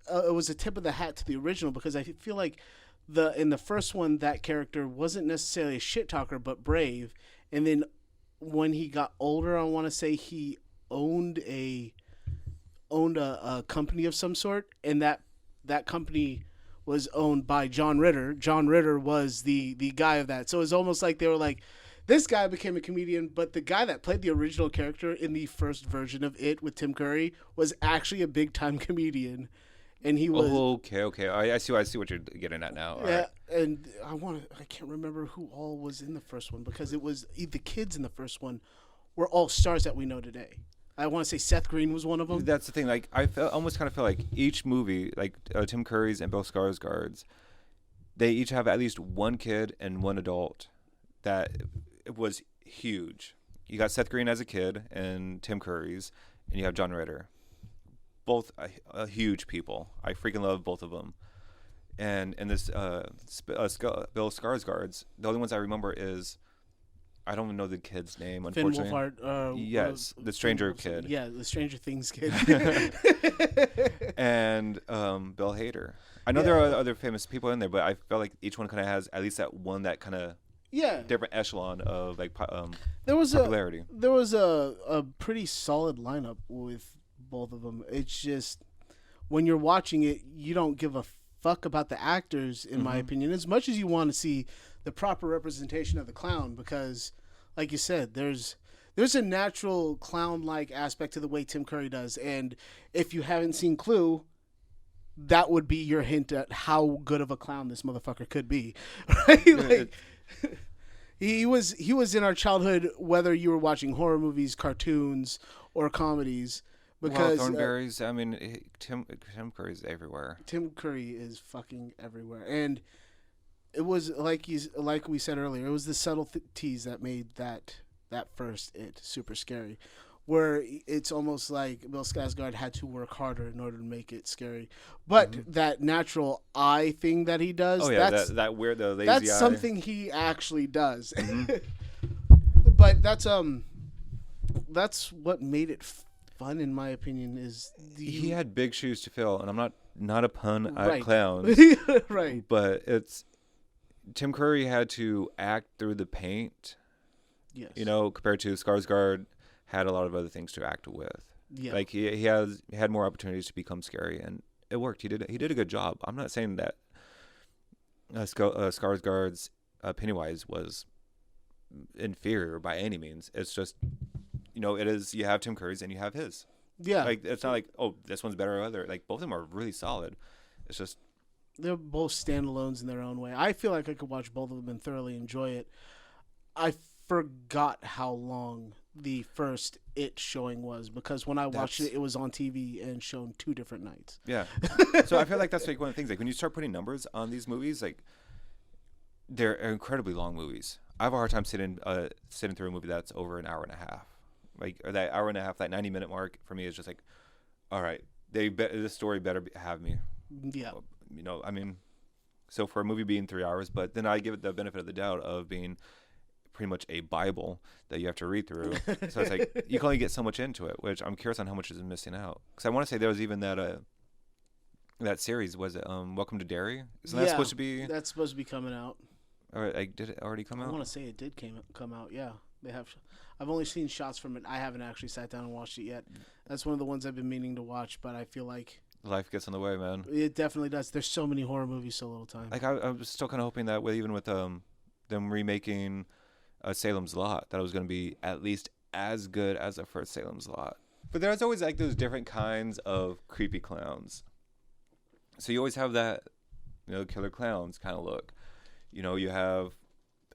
it was a tip of the hat to the original, because I feel like in the first one, that character wasn't necessarily a shit talker but brave, and then when he got older, I want to say he owned a company of some sort, and that company was owned by John Ritter. John Ritter was the guy of that. So it was almost like they were like, this guy became a comedian, but the guy that played the original character in the first version of it with Tim Curry was actually a big time comedian. And he was okay. I see what you're getting at now. Yeah, right. And I can't remember who all was in the first one, because it was the kids in the first one were all stars that we know today. I want to say Seth Green was one of them. That's the thing. Like, I almost kind of feel like each movie, like Tim Curry's and Bill Skarsgård's, they each have at least one kid and one adult that was huge. You got Seth Green as a kid and Tim Curry's, and you have John Ritter. Both huge people. I freaking love both of them. And this Bill Skarsgård's, the only ones I remember is, I don't even know the kid's name, unfortunately. Finn Wolfhard. Yes, the Stranger kid. Yeah, the Stranger Things kid. And Bill Hader. I know there are other famous people in there, but I felt like each one kind of has at least that one that kind of different echelon of like popularity. There was a pretty solid lineup with both of them. It's just when you're watching it, you don't give a fuck about the actors, in my opinion, as much as you want to see the proper representation of the clown, because like you said, there's a natural clown-like aspect to the way Tim Curry does, and if you haven't seen Clue, that would be your hint at how good of a clown this motherfucker could be. Right? Like, he was in our childhood, whether you were watching horror movies, cartoons, or comedies. Because Thornberry's, I mean, Tim Curry's everywhere. Tim Curry is fucking everywhere, and it was like we said earlier, it was the subtleties that made that first It super scary, where it's almost like Bill Skarsgård had to work harder in order to make it scary. But that natural eye thing that he does, that weird, the lazy that's eye. something he actually does. But that's what made it fun, in my opinion. Is he had big shoes to fill, and I'm not a pun at right. Clowns, right? But it's Tim Curry had to act through the paint. Yes. You know, compared to Skarsgård had a lot of other things to act with. Yeah. Like he had more opportunities to become scary, and it worked. He did a good job. I'm not saying that Skarsgård's Pennywise was inferior by any means. It's just, you know, it is, you have Tim Curry's and you have his. Yeah. Like, it's not like, oh, this one's better or other. Like, both of them are really solid. It's just, they're both standalones in their own way. I feel like I could watch both of them and thoroughly enjoy it. I forgot how long the first It showing was, because when I watched it was on TV and shown 2 different nights. Yeah. So I feel like that's like one of the things. Like, when you start putting numbers on these movies, like, they're incredibly long movies. I have a hard time sitting through a movie that's over an hour and a half. Like, or that hour and a half, that 90-minute mark for me is just like, all right, this story better have me. Yeah. You know, I mean, so for a movie being 3 hours, but then I give it the benefit of the doubt of being pretty much a Bible that you have to read through. So it's like, you can only get so much into it, which I'm curious on how much is missing out. Because I want to say there was even that series, was it Welcome to Derry? Isn't that supposed to be? That's supposed to be coming out. Or like, did it already come out? I want to say it did come out. Yeah, they have. I've only seen shots from it. I haven't actually sat down and watched it yet. That's one of the ones I've been meaning to watch, but I feel like life gets in the way, man. It definitely does. There's so many horror movies, so little time. Like, I was still kind of hoping that even with them remaking Salem's Lot, that it was going to be at least as good as the first Salem's Lot. But there's always like those different kinds of creepy clowns. So you always have that, you know, Killer Clowns kind of look. You know, you have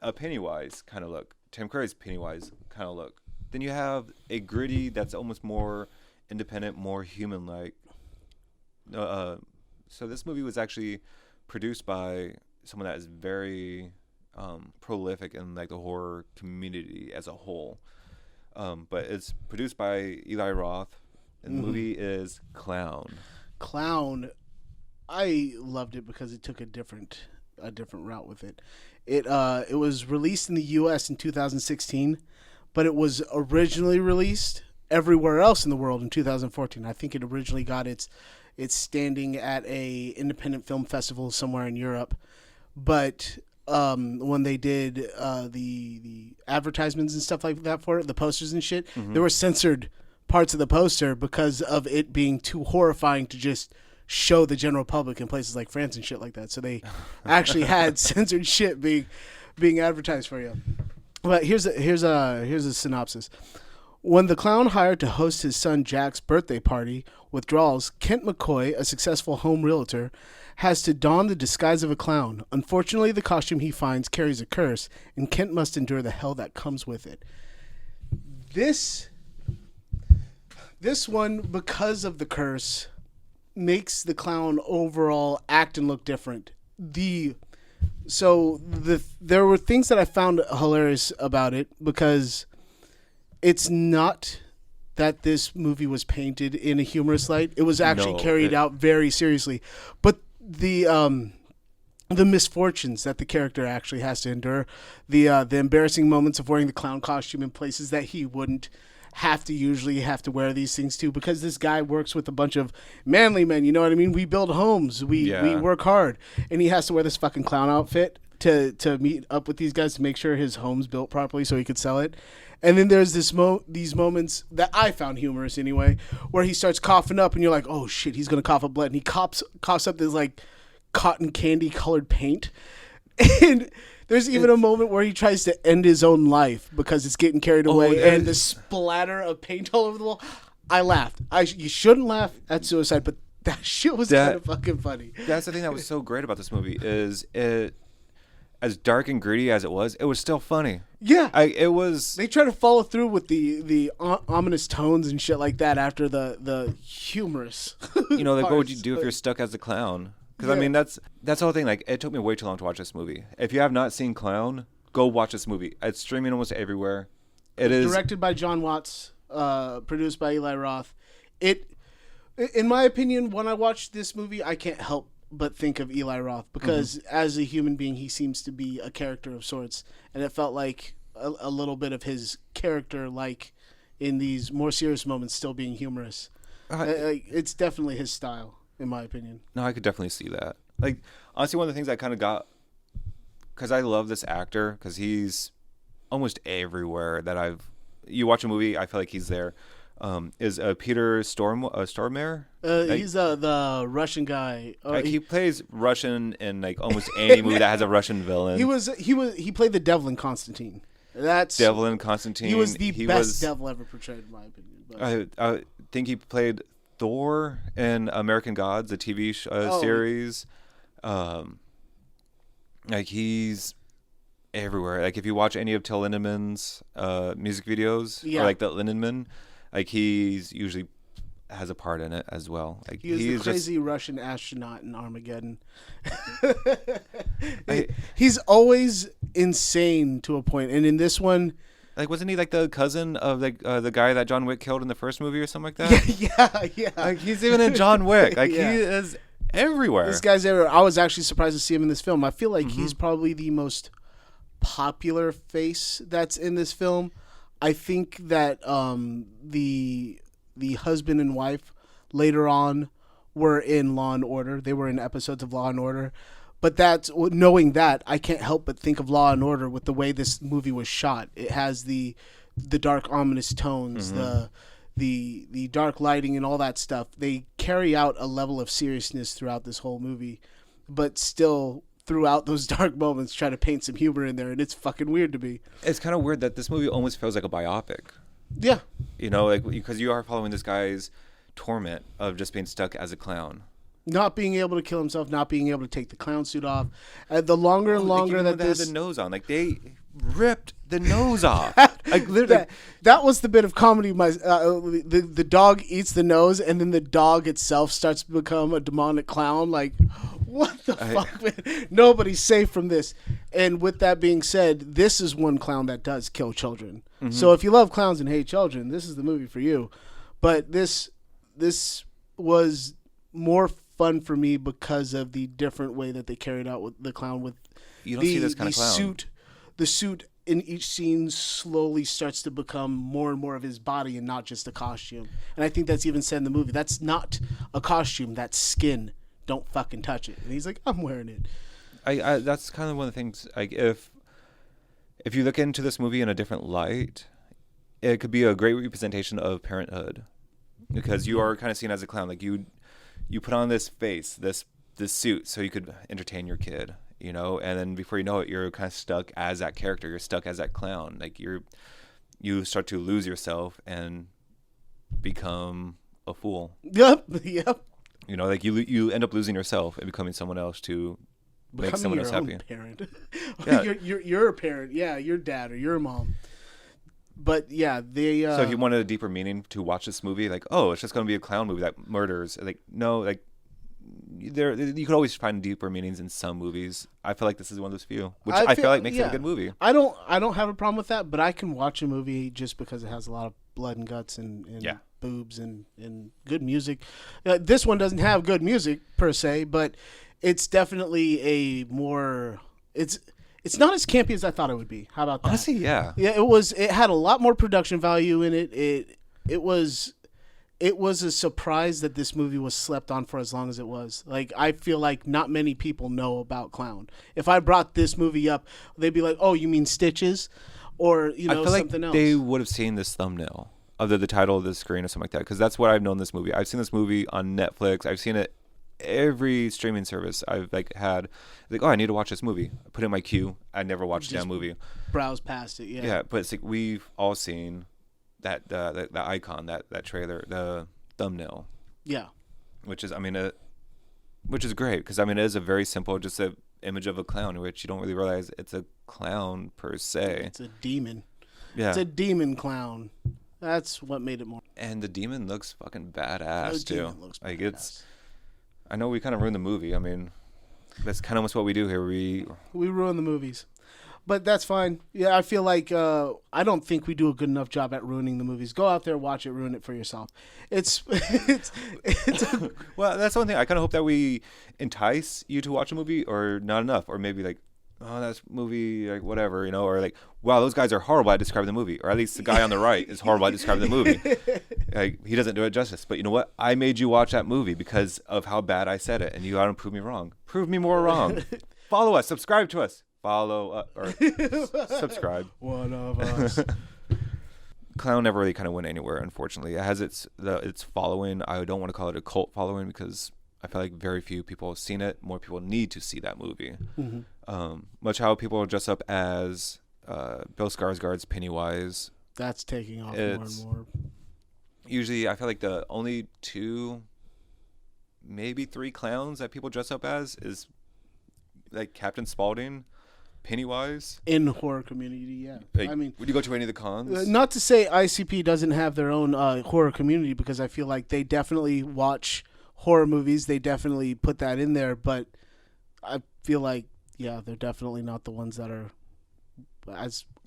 a Pennywise kind of look. Tim Curry's Pennywise kind of look. Then you have a gritty that's almost more independent, more human-like. So this movie was actually produced by someone that is very prolific in like the horror community as a whole. But it's produced by Eli Roth, and the movie is Clown. Clown, I loved it because it took a different route with it. It was released in the U.S. in 2016, but it was originally released everywhere else in the world in 2014. I think it originally got its standing at a independent film festival somewhere in Europe, but when they did the advertisements and stuff like that for it, the posters and shit, there were censored parts of the poster because of it being too horrifying to just show the general public in places like France and shit like that. So they actually had censored shit being advertised for you. But here's a synopsis. When the clown hired to host his son Jack's birthday party withdraws, Kent McCoy, a successful home realtor, has to don the disguise of a clown. Unfortunately, the costume he finds carries a curse, and Kent must endure the hell that comes with it. This one, because of the curse, makes the clown overall act and look different. There were things that I found hilarious about it, because it's not that this movie was painted in a humorous light. It was actually carried out very seriously. But the misfortunes that the character actually has to endure, the embarrassing moments of wearing the clown costume in places that he wouldn't usually have to wear these things to, because this guy works with a bunch of manly men, you know what I mean? We build homes, we work hard, and he has to wear this fucking clown outfit to meet up with these guys to make sure his home's built properly so he could sell it. And then there's these moments that I found humorous anyway, where he starts coughing up and you're like, oh shit, he's gonna cough up blood, and he coughs up this like cotton candy colored paint. And there's even a moment where he tries to end his own life because it's getting carried away, and the splatter of paint all over the wall. I laughed. You shouldn't laugh at suicide, but that shit was kind of fucking funny. That's the thing that was so great about this movie, is it, as dark and gritty as it was still funny. Yeah, it was. They try to follow through with the ominous tones and shit like that after the humorous. You know, like what would you do if you're stuck as a clown? Because I mean, that's the whole thing. Like, it took me way too long to watch this movie. If you have not seen Clown, go watch this movie. It's streaming almost everywhere. It is directed by John Watts, produced by Eli Roth. In my opinion, when I watch this movie, I can't help but think of Eli Roth, because as a human being, he seems to be a character of sorts, and it felt like a little bit of his character, like in these more serious moments, still being humorous. It's definitely his style, in my opinion. No, I could definitely see that. Like, honestly, one of the things I kind of got, because I love this actor, because he's almost everywhere that you watch a movie, I feel like he's there. Is Peter Stormare? He's the Russian guy. He plays Russian in like almost any movie that has a Russian villain. He played the devil in Constantine. Devil in Constantine. He was the best devil ever portrayed, in my opinion. I think he played Thor in American Gods, the TV series. Like, he's everywhere. Like, if you watch any of Till Lindeman's music videos, or like the Lindemann, like, he's usually has a part in it as well. Like, he's the crazy Russian astronaut in Armageddon. He's always insane to a point, and in this one, like, wasn't he like the cousin of like the guy that John Wick killed in the first movie or something like that? Yeah. Like, he's even in John Wick. Like, he is everywhere. This guy's everywhere. I was actually surprised to see him in this film. I feel like he's probably the most popular face that's in this film. I think that the husband and wife later on were in Law and Order. They were in episodes of Law and Order. But knowing that, I can't help but think of Law and Order with the way this movie was shot. It has the dark, ominous tones, the dark lighting, and all that stuff. They carry out a level of seriousness throughout this whole movie, but still, throughout those dark moments, try to paint some humor in there, and it's fucking weird to me. It's kind of weird that this movie almost feels like a biopic. Yeah. You know, like, because you are following this guy's torment of just being stuck as a clown. Not being able to kill himself, not being able to take the clown suit off. The longer and longer that they had the nose on. Like, ripped the nose off. Like literally, that was the bit of comedy. The dog eats the nose, and then the dog itself starts to become a demonic clown. Like, what the fuck, man? Nobody's safe from this. And with that being said, this is one clown that does kill children. Mm-hmm. So if you love clowns and hate children, this is the movie for you. But this was more fun for me because of the different way that they carried out with the clown. With you don't see this kind of clown. The suit in each scene slowly starts to become more and more of his body and not just a costume. And I think that's even said in the movie. That's not a costume. That's skin. Don't fucking touch it. And he's like, I'm wearing it. I that's kind of one of the things. Like if you look into this movie in a different light, it could be a great representation of parenthood, because you are kind of seen as a clown. Like you put on this face, this suit, so you could entertain your kid. You know, and then before you know it, you're kind of stuck as that character. You're stuck as that clown. Like you start to lose yourself and become a fool. Yep. You know, like you end up losing yourself and becoming someone else to make someone else happy. Parent. Yeah. you're a parent. Yeah, your dad or your mom. But yeah, they. So if you wanted a deeper meaning to watch this movie, like, oh, it's just going to be a clown movie that murders. Like, no, like. You could always find deeper meanings in some movies. I feel like this is one of those few, which I feel like makes it a good movie. I don't have a problem with that, but I can watch a movie just because it has a lot of blood and guts and boobs and good music. This one doesn't have good music per se, but it's definitely a more it's not as campy as I thought it would be. How about that? Honestly, yeah. Yeah, it had a lot more production value in it. It was a surprise that this movie was slept on for as long as it was. Like, I feel like not many people know about Clown. If I brought this movie up, they'd be like, "Oh, you mean Stitches?" Or, you know, something else. They would have seen this thumbnail, either the title of the screen or something like that, because that's what I've known this movie. I've seen this movie on Netflix. I've seen it every streaming service I've had. Like, oh, I need to watch this movie. I put it in my queue. I never watched that movie. Browse past it, yeah. Yeah, but it's like we've all seen that icon, that trailer, the thumbnail. Yeah. Which is great, because it is a very simple, just a image of a clown, which you don't really realize it's a clown per se. It's a demon. Yeah. It's a demon clown. That's what made it more. And the demon looks fucking badass too. Demon looks badass. I know we kind of ruined the movie. I mean, that's kind of almost what we do here. We ruin the movies. But that's fine. Yeah, I feel like I don't think we do a good enough job at ruining the movies. Go out there, watch it, ruin it for yourself. It's well, that's one thing. I kind of hope that we entice you to watch a movie, or not enough, or maybe like, oh, that's movie, like whatever, you know, or like, wow, those guys are horrible at describing the movie, or at least the guy on the right is horrible at describing the movie. Like, he doesn't do it justice. But you know what? I made you watch that movie because of how bad I said it, and you got to prove me wrong. Prove me more wrong. Follow us. Subscribe to us. Follow or subscribe. One of us. Clown never really kind of went anywhere, unfortunately. It has its following. I don't want to call it a cult following, because I feel like very few people have seen it. More people need to see that movie. Mm-hmm. Much how people dress up as Bill Skarsgård's Pennywise. That's taking off more and more. Usually, I feel like the only 2, maybe 3 clowns that people dress up as is like Captain Spaulding, Pennywise. In the horror community, yeah. Like, I mean, would you go to any of the cons? Not to say ICP doesn't have their own horror community, because I feel like they definitely watch horror movies. They definitely put that in there, but I feel like, yeah, they're definitely not the ones that are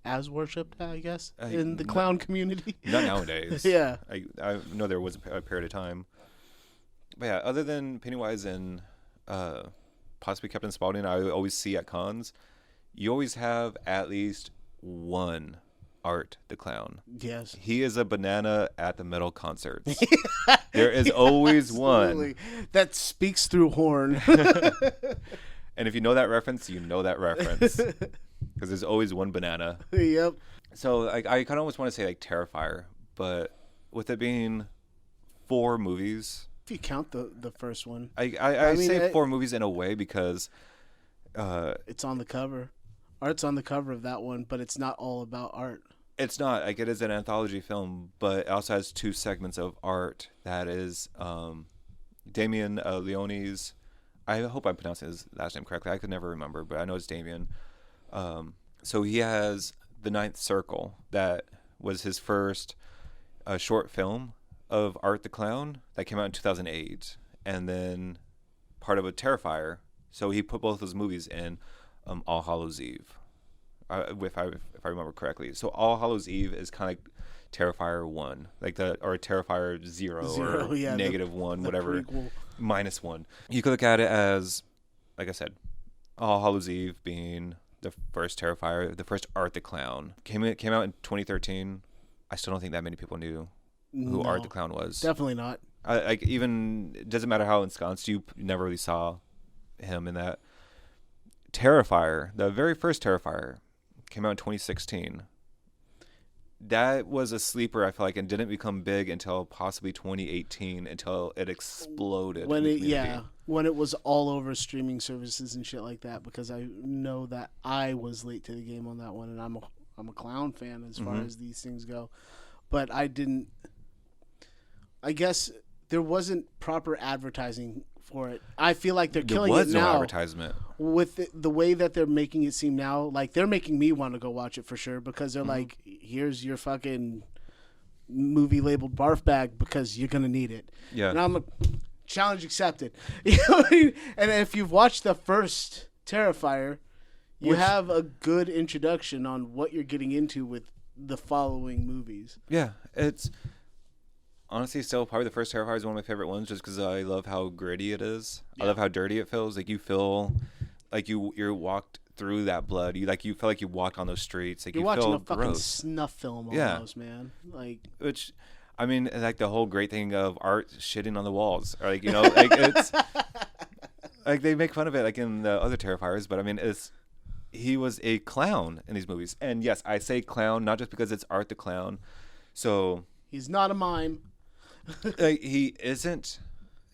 as worshipped, I guess, in the clown community. Not nowadays. Yeah. I know there was a period of time. But yeah, other than Pennywise and possibly Captain Spaulding, I always see at cons, you always have at least one Art the Clown. Yes. He is a banana at the metal concerts. There is always one. That speaks through horn. And if you know that reference, you know that reference. Because there's always one banana. Yep. So I kind of almost want to say like Terrifier, but with it being 4 movies. If you count the first one. I mean, say 4 movies in a way, because it's on the cover. Art's on the cover of that one, but it's not all about art. It's not. Like, it is an anthology film, but it also has 2 segments of art. That is Damien Leone's, I hope I'm pronouncing his last name correctly. I could never remember, but I know it's Damien. So he has The Ninth Circle. That was his first short film of Art the Clown that came out in 2008, and then part of a Terrifier. So he put both those movies in All Hallows Eve, if I remember correctly. So All Hallows Eve is kind of like Terrifier 1, like or Terrifier 0 or yeah, -1, whatever, prequel. -1. You could look at it as, like I said, All Hallows Eve being the first Terrifier, the first Art the Clown. Came out in 2013. I still don't think that many people knew who Art the Clown was. Definitely not. Like, even, it doesn't matter how ensconced you never really saw him in that. Terrifier, the very first Terrifier, came out in 2016. That was a sleeper, I feel like, and didn't become big until possibly 2018, until it exploded. When it was all over streaming services and shit like that, because I know that I was late to the game on that one, and I'm a clown fan as far as these things go, but I guess there wasn't proper advertising for it. I feel like they're killing it now. There was no advertisement. With the way that they're making it seem now, like they're making me want to go watch it for sure, because they're like, here's your fucking movie labeled barf bag because you're going to need it. Yeah. And I'm like, challenge accepted. You know what I mean? And if you've watched the first Terrifier, you have a good introduction on what you're getting into with the following movies. Yeah, it's honestly still probably the first Terrifier is one of my favorite ones, just because I love how gritty it is. Yeah. I love how dirty it feels. Like, you feel like you're walked through that blood. You feel like you walked on those streets. Like, you're you watching feel a fucking gross. snuff film almost, man. Like, which, I mean, like the whole great thing of Art shitting on the walls, or like, you know, like it's like they make fun of it like in the other Terrifiers, but I mean, he was a clown in these movies, and yes, I say clown not just because it's Art the Clown. So he's not a mime. He isn't.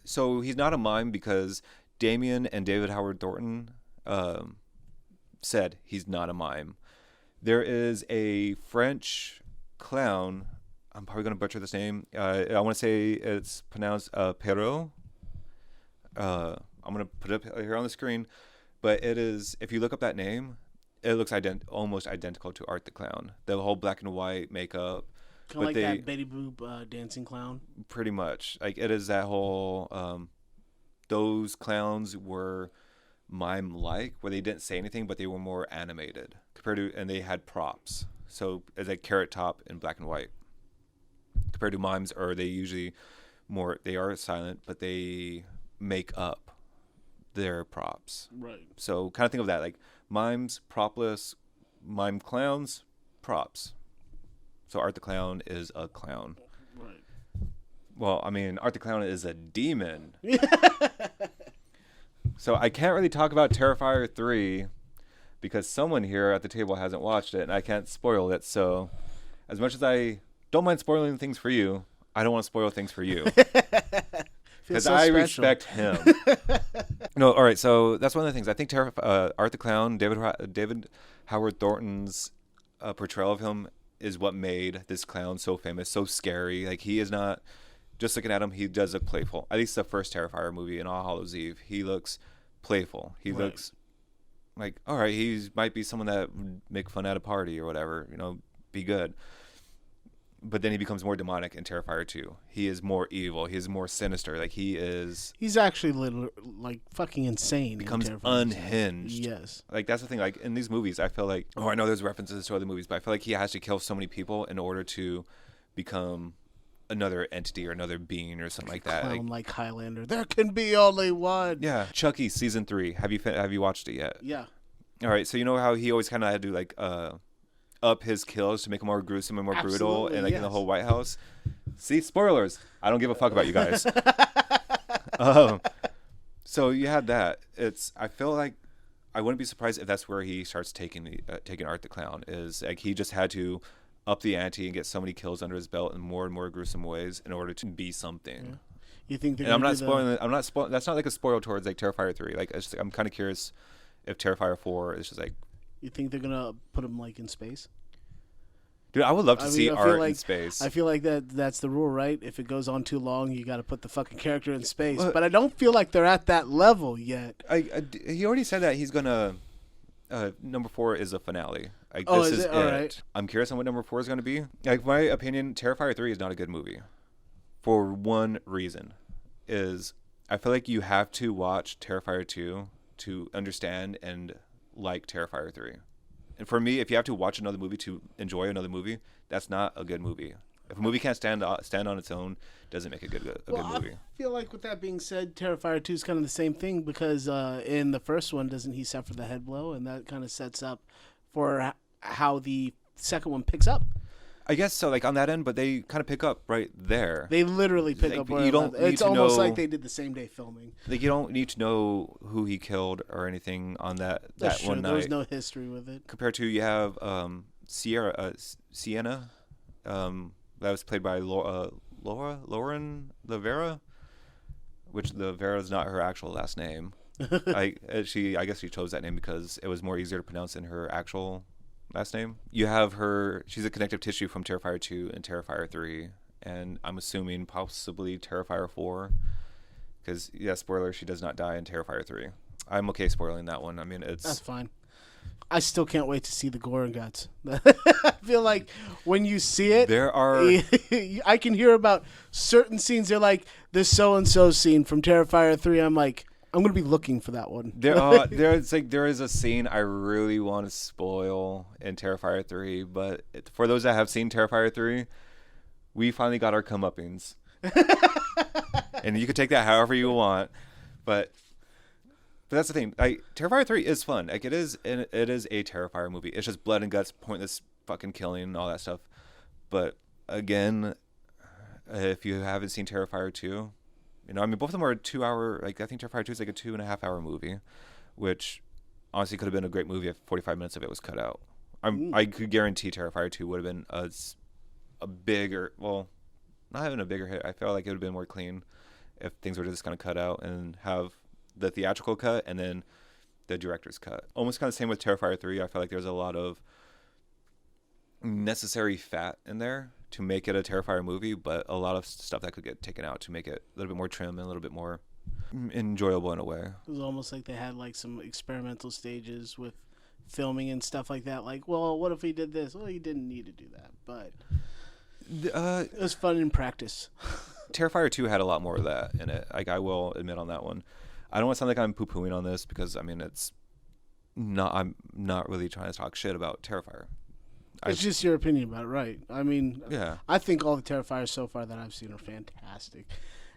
So he's not a mime because Damien and David Howard Thornton said he's not a mime. There is a French clown. I'm probably going to butcher this name. I want to say it's pronounced Perrault. I'm going to put it up here on the screen. But it is, if you look up that name, it looks almost identical to Art the Clown. The whole black and white makeup. Kind of like that Betty Boop dancing clown. Pretty much. Like, it is that whole, those clowns were mime-like, where they didn't say anything, but they were more animated. And they had props. So, it's like Carrot Top in black and white. Compared to mimes, or they usually they are silent, but they make up their props. Right. So, kind of think of that, like, mimes, propless, mime clowns, props. So Art the Clown is a clown. Right. Well, I mean, Art the Clown is a demon. So I can't really talk about Terrifier 3 because someone here at the table hasn't watched it, and I can't spoil it. So as much as I don't mind spoiling things for you, I don't want to spoil things for you. Because I respect him. No, all right. So that's one of the things. I think Art the Clown, David Howard Thornton's portrayal of him is what made this clown so famous, so scary. Like, he is not, just looking at him, he does look playful. At least the first Terrifier movie in All Hallows Eve, he looks playful. He looks like, all right, he might be someone that would make fun at a party or whatever, you know, be good. But then he becomes more demonic in Terrifier 2. He is more evil. He is more sinister. Like, he's actually literally, like, fucking insane. Becomes unhinged. Yes. Like, that's the thing. Like, in these movies, I feel like, I know there's references to other movies, but I feel like he has to kill so many people in order to become another entity or another being or something like that. Clown like Highlander. There can be only one. Yeah. Chucky season 3. Have you watched it yet? Yeah. All right. So you know how he always kind of had to like up his kills to make him more gruesome and more brutal, and like in the whole White House. See, spoilers. I don't give a fuck about you guys. So you had that. I feel like I wouldn't be surprised if that's where he starts taking Art the Clown. Is like he just had to up the ante and get so many kills under his belt in more and more gruesome ways in order to be something. Yeah. You think? And I'm not spoiling. I'm not spoiling. That's not like a spoil towards like Terrifier 3. Like I'm kind of curious if Terrifier 4 is just like. You think they're gonna put him like in space? Dude, I would love to see Art in space. I feel like that's the rule, right? If it goes on too long, you got to put the fucking character in space. But I don't feel like they're at that level yet. He already said that he's gonna Number 4 is a finale. Like, Oh, this is is it? it. All right. I'm curious on what number 4 is going to be. Like, my opinion, Terrifier 3 is not a good movie. For one reason, is I feel like you have to watch Terrifier 2 to understand and like Terrifier 3. And for me, if you have to watch another movie to enjoy another movie, that's not a good movie. If a movie can't stand on its own, doesn't make a good movie. I feel like with that being said, Terrifier 2 is kind of the same thing because in the first one, doesn't he suffer the head blow? And that kind of sets up for how the second one picks up. I guess so, like on that end, but they kind of pick up right there. They literally pick Like, up where you don't need it's to almost know- like they did the same day filming. Like, you don't need to know who he killed or anything on that That's true. one night. There's no history with it. Compared to, you have Sienna, that was played by Lauren Lavera, which Lavera is not her actual last name. I guess she chose that name because it was more easier to pronounce than her actual last name. You have her, she's a connective tissue from Terrifier 2 and Terrifier 3, and I'm assuming possibly Terrifier 4, because, yeah, spoiler, she does not die in Terrifier 3. I'm okay spoiling that one. I mean, That's fine. I still can't wait to see the gore and guts. I feel like when you see it, there are... I can hear about certain scenes. They're like, this so-and-so scene from Terrifier 3. I'm like, I'm going to be looking for that one. There is a scene I really want to spoil in Terrifier 3, but for those that have seen Terrifier 3, we finally got our comeuppings. And you can take that however you want, but that's the thing. Terrifier 3 is fun. Like, it is a Terrifier movie. It's just blood and guts, pointless fucking killing and all that stuff. But again, if you haven't seen Terrifier 2, you know, I mean, both of them are a 2 hour, like, I think Terrifier 2 is like a 2.5 hour movie, which honestly could have been a great movie if 45 minutes of it was cut out. I could guarantee Terrifier 2 would have been a bigger, well, not even a bigger hit. I felt like it would have been more clean if things were just kind of cut out and have the theatrical cut and then the director's cut. Almost kind of same with Terrifier 3. I felt like there's a lot of necessary fat in there to make it a Terrifier movie, but a lot of stuff that could get taken out to make it a little bit more trim and a little bit more enjoyable in a way. It was almost like they had like some experimental stages with filming and stuff like that. Like, well, what if he did this? Well, he didn't need to do that, but it was fun in practice. Terrifier 2 had a lot more of that in it. Like, I will admit on that one. I don't want to sound like I'm poo-pooing on this because, I mean, I'm not really trying to talk shit about Terrifier. It's just your opinion about it, right? I mean, yeah. I think all the Terrifiers so far that I've seen are fantastic.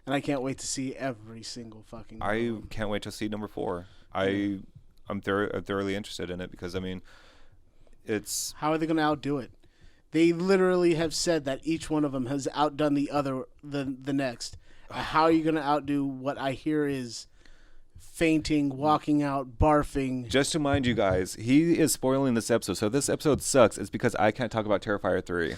And I can't wait to see every single fucking one. I can't wait to see number 4. I'm thoroughly interested in it because, I mean, it's... How are they going to outdo it? They literally have said that each one of them has outdone the next. How are you going to outdo what I hear is fainting, walking out, barfing? Just to mind you guys, he is spoiling this episode. So if this episode sucks, it's because I can't talk about Terrifier 3.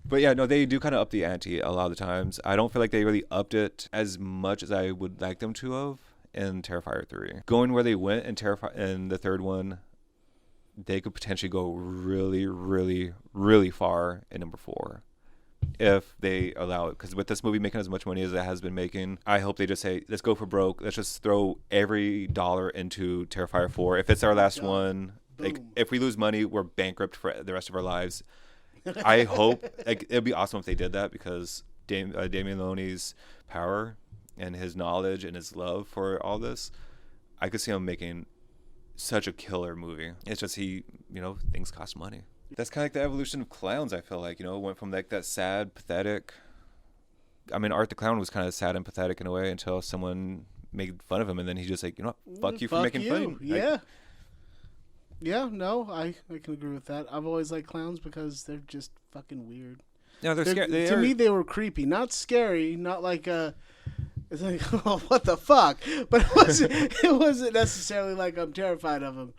But yeah, no, they do kind of up the ante a lot of the times. I don't feel like they really upped it as much as I would like them to have in Terrifier 3. Going where they went in the third one, they could potentially go really, really, really far in number 4 if they allow it. Because with this movie making as much money as it has been making, I hope they just say, let's go for broke. Let's just throw every dollar into Terrifier 4. If it's our last one, like, if we lose money, we're bankrupt for the rest of our lives. I hope, like, it'd be awesome if they did that because Damien Looney's power and his knowledge and his love for all this, I could see him making such a killer movie. It's just things cost money. That's kind of like the evolution of Clowns, I feel like. It went from like that sad, pathetic... I mean, Art the Clown was kind of sad and pathetic in a way until someone made fun of him, and then he just like, fuck you for making fun. Yeah. Yeah, no, I can agree with that. I've always liked clowns because they're just fucking weird. No, they're scary. To me, they were creepy. Not scary, not like it's like, oh, what the fuck? But it wasn't necessarily like I'm terrified of them.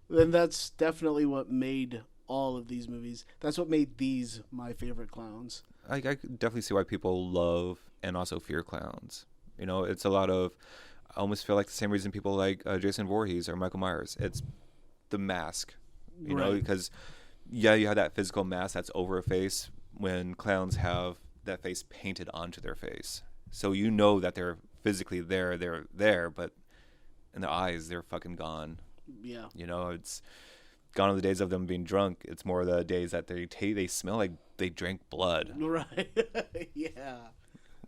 And that's definitely what made all of these movies. That's what made these my favorite clowns. I could definitely see why people love and also fear clowns. It's a lot of... I almost feel like the same reason people like Jason Voorhees or Michael Myers. It's the mask, right. Because, yeah, you have that physical mask that's over a face when clowns have that face painted onto their face. So that they're physically there, but and their eyes, they're fucking gone. Yeah. You know, it's gone are the days of them being drunk. It's more the days that they smell like they drank blood. Right. Yeah.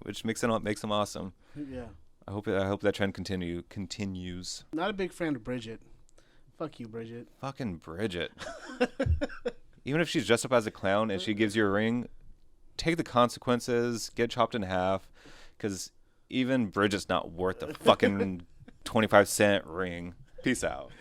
Which makes them awesome. Yeah. I hope that trend continues. Not a big fan of Bridget. Fuck you, Bridget. Fucking Bridget. Even if she's dressed up as a clown and she gives you a ring, take the consequences, get chopped in half, because even Bridget's not worth a fucking 25-cent ring. Peace out.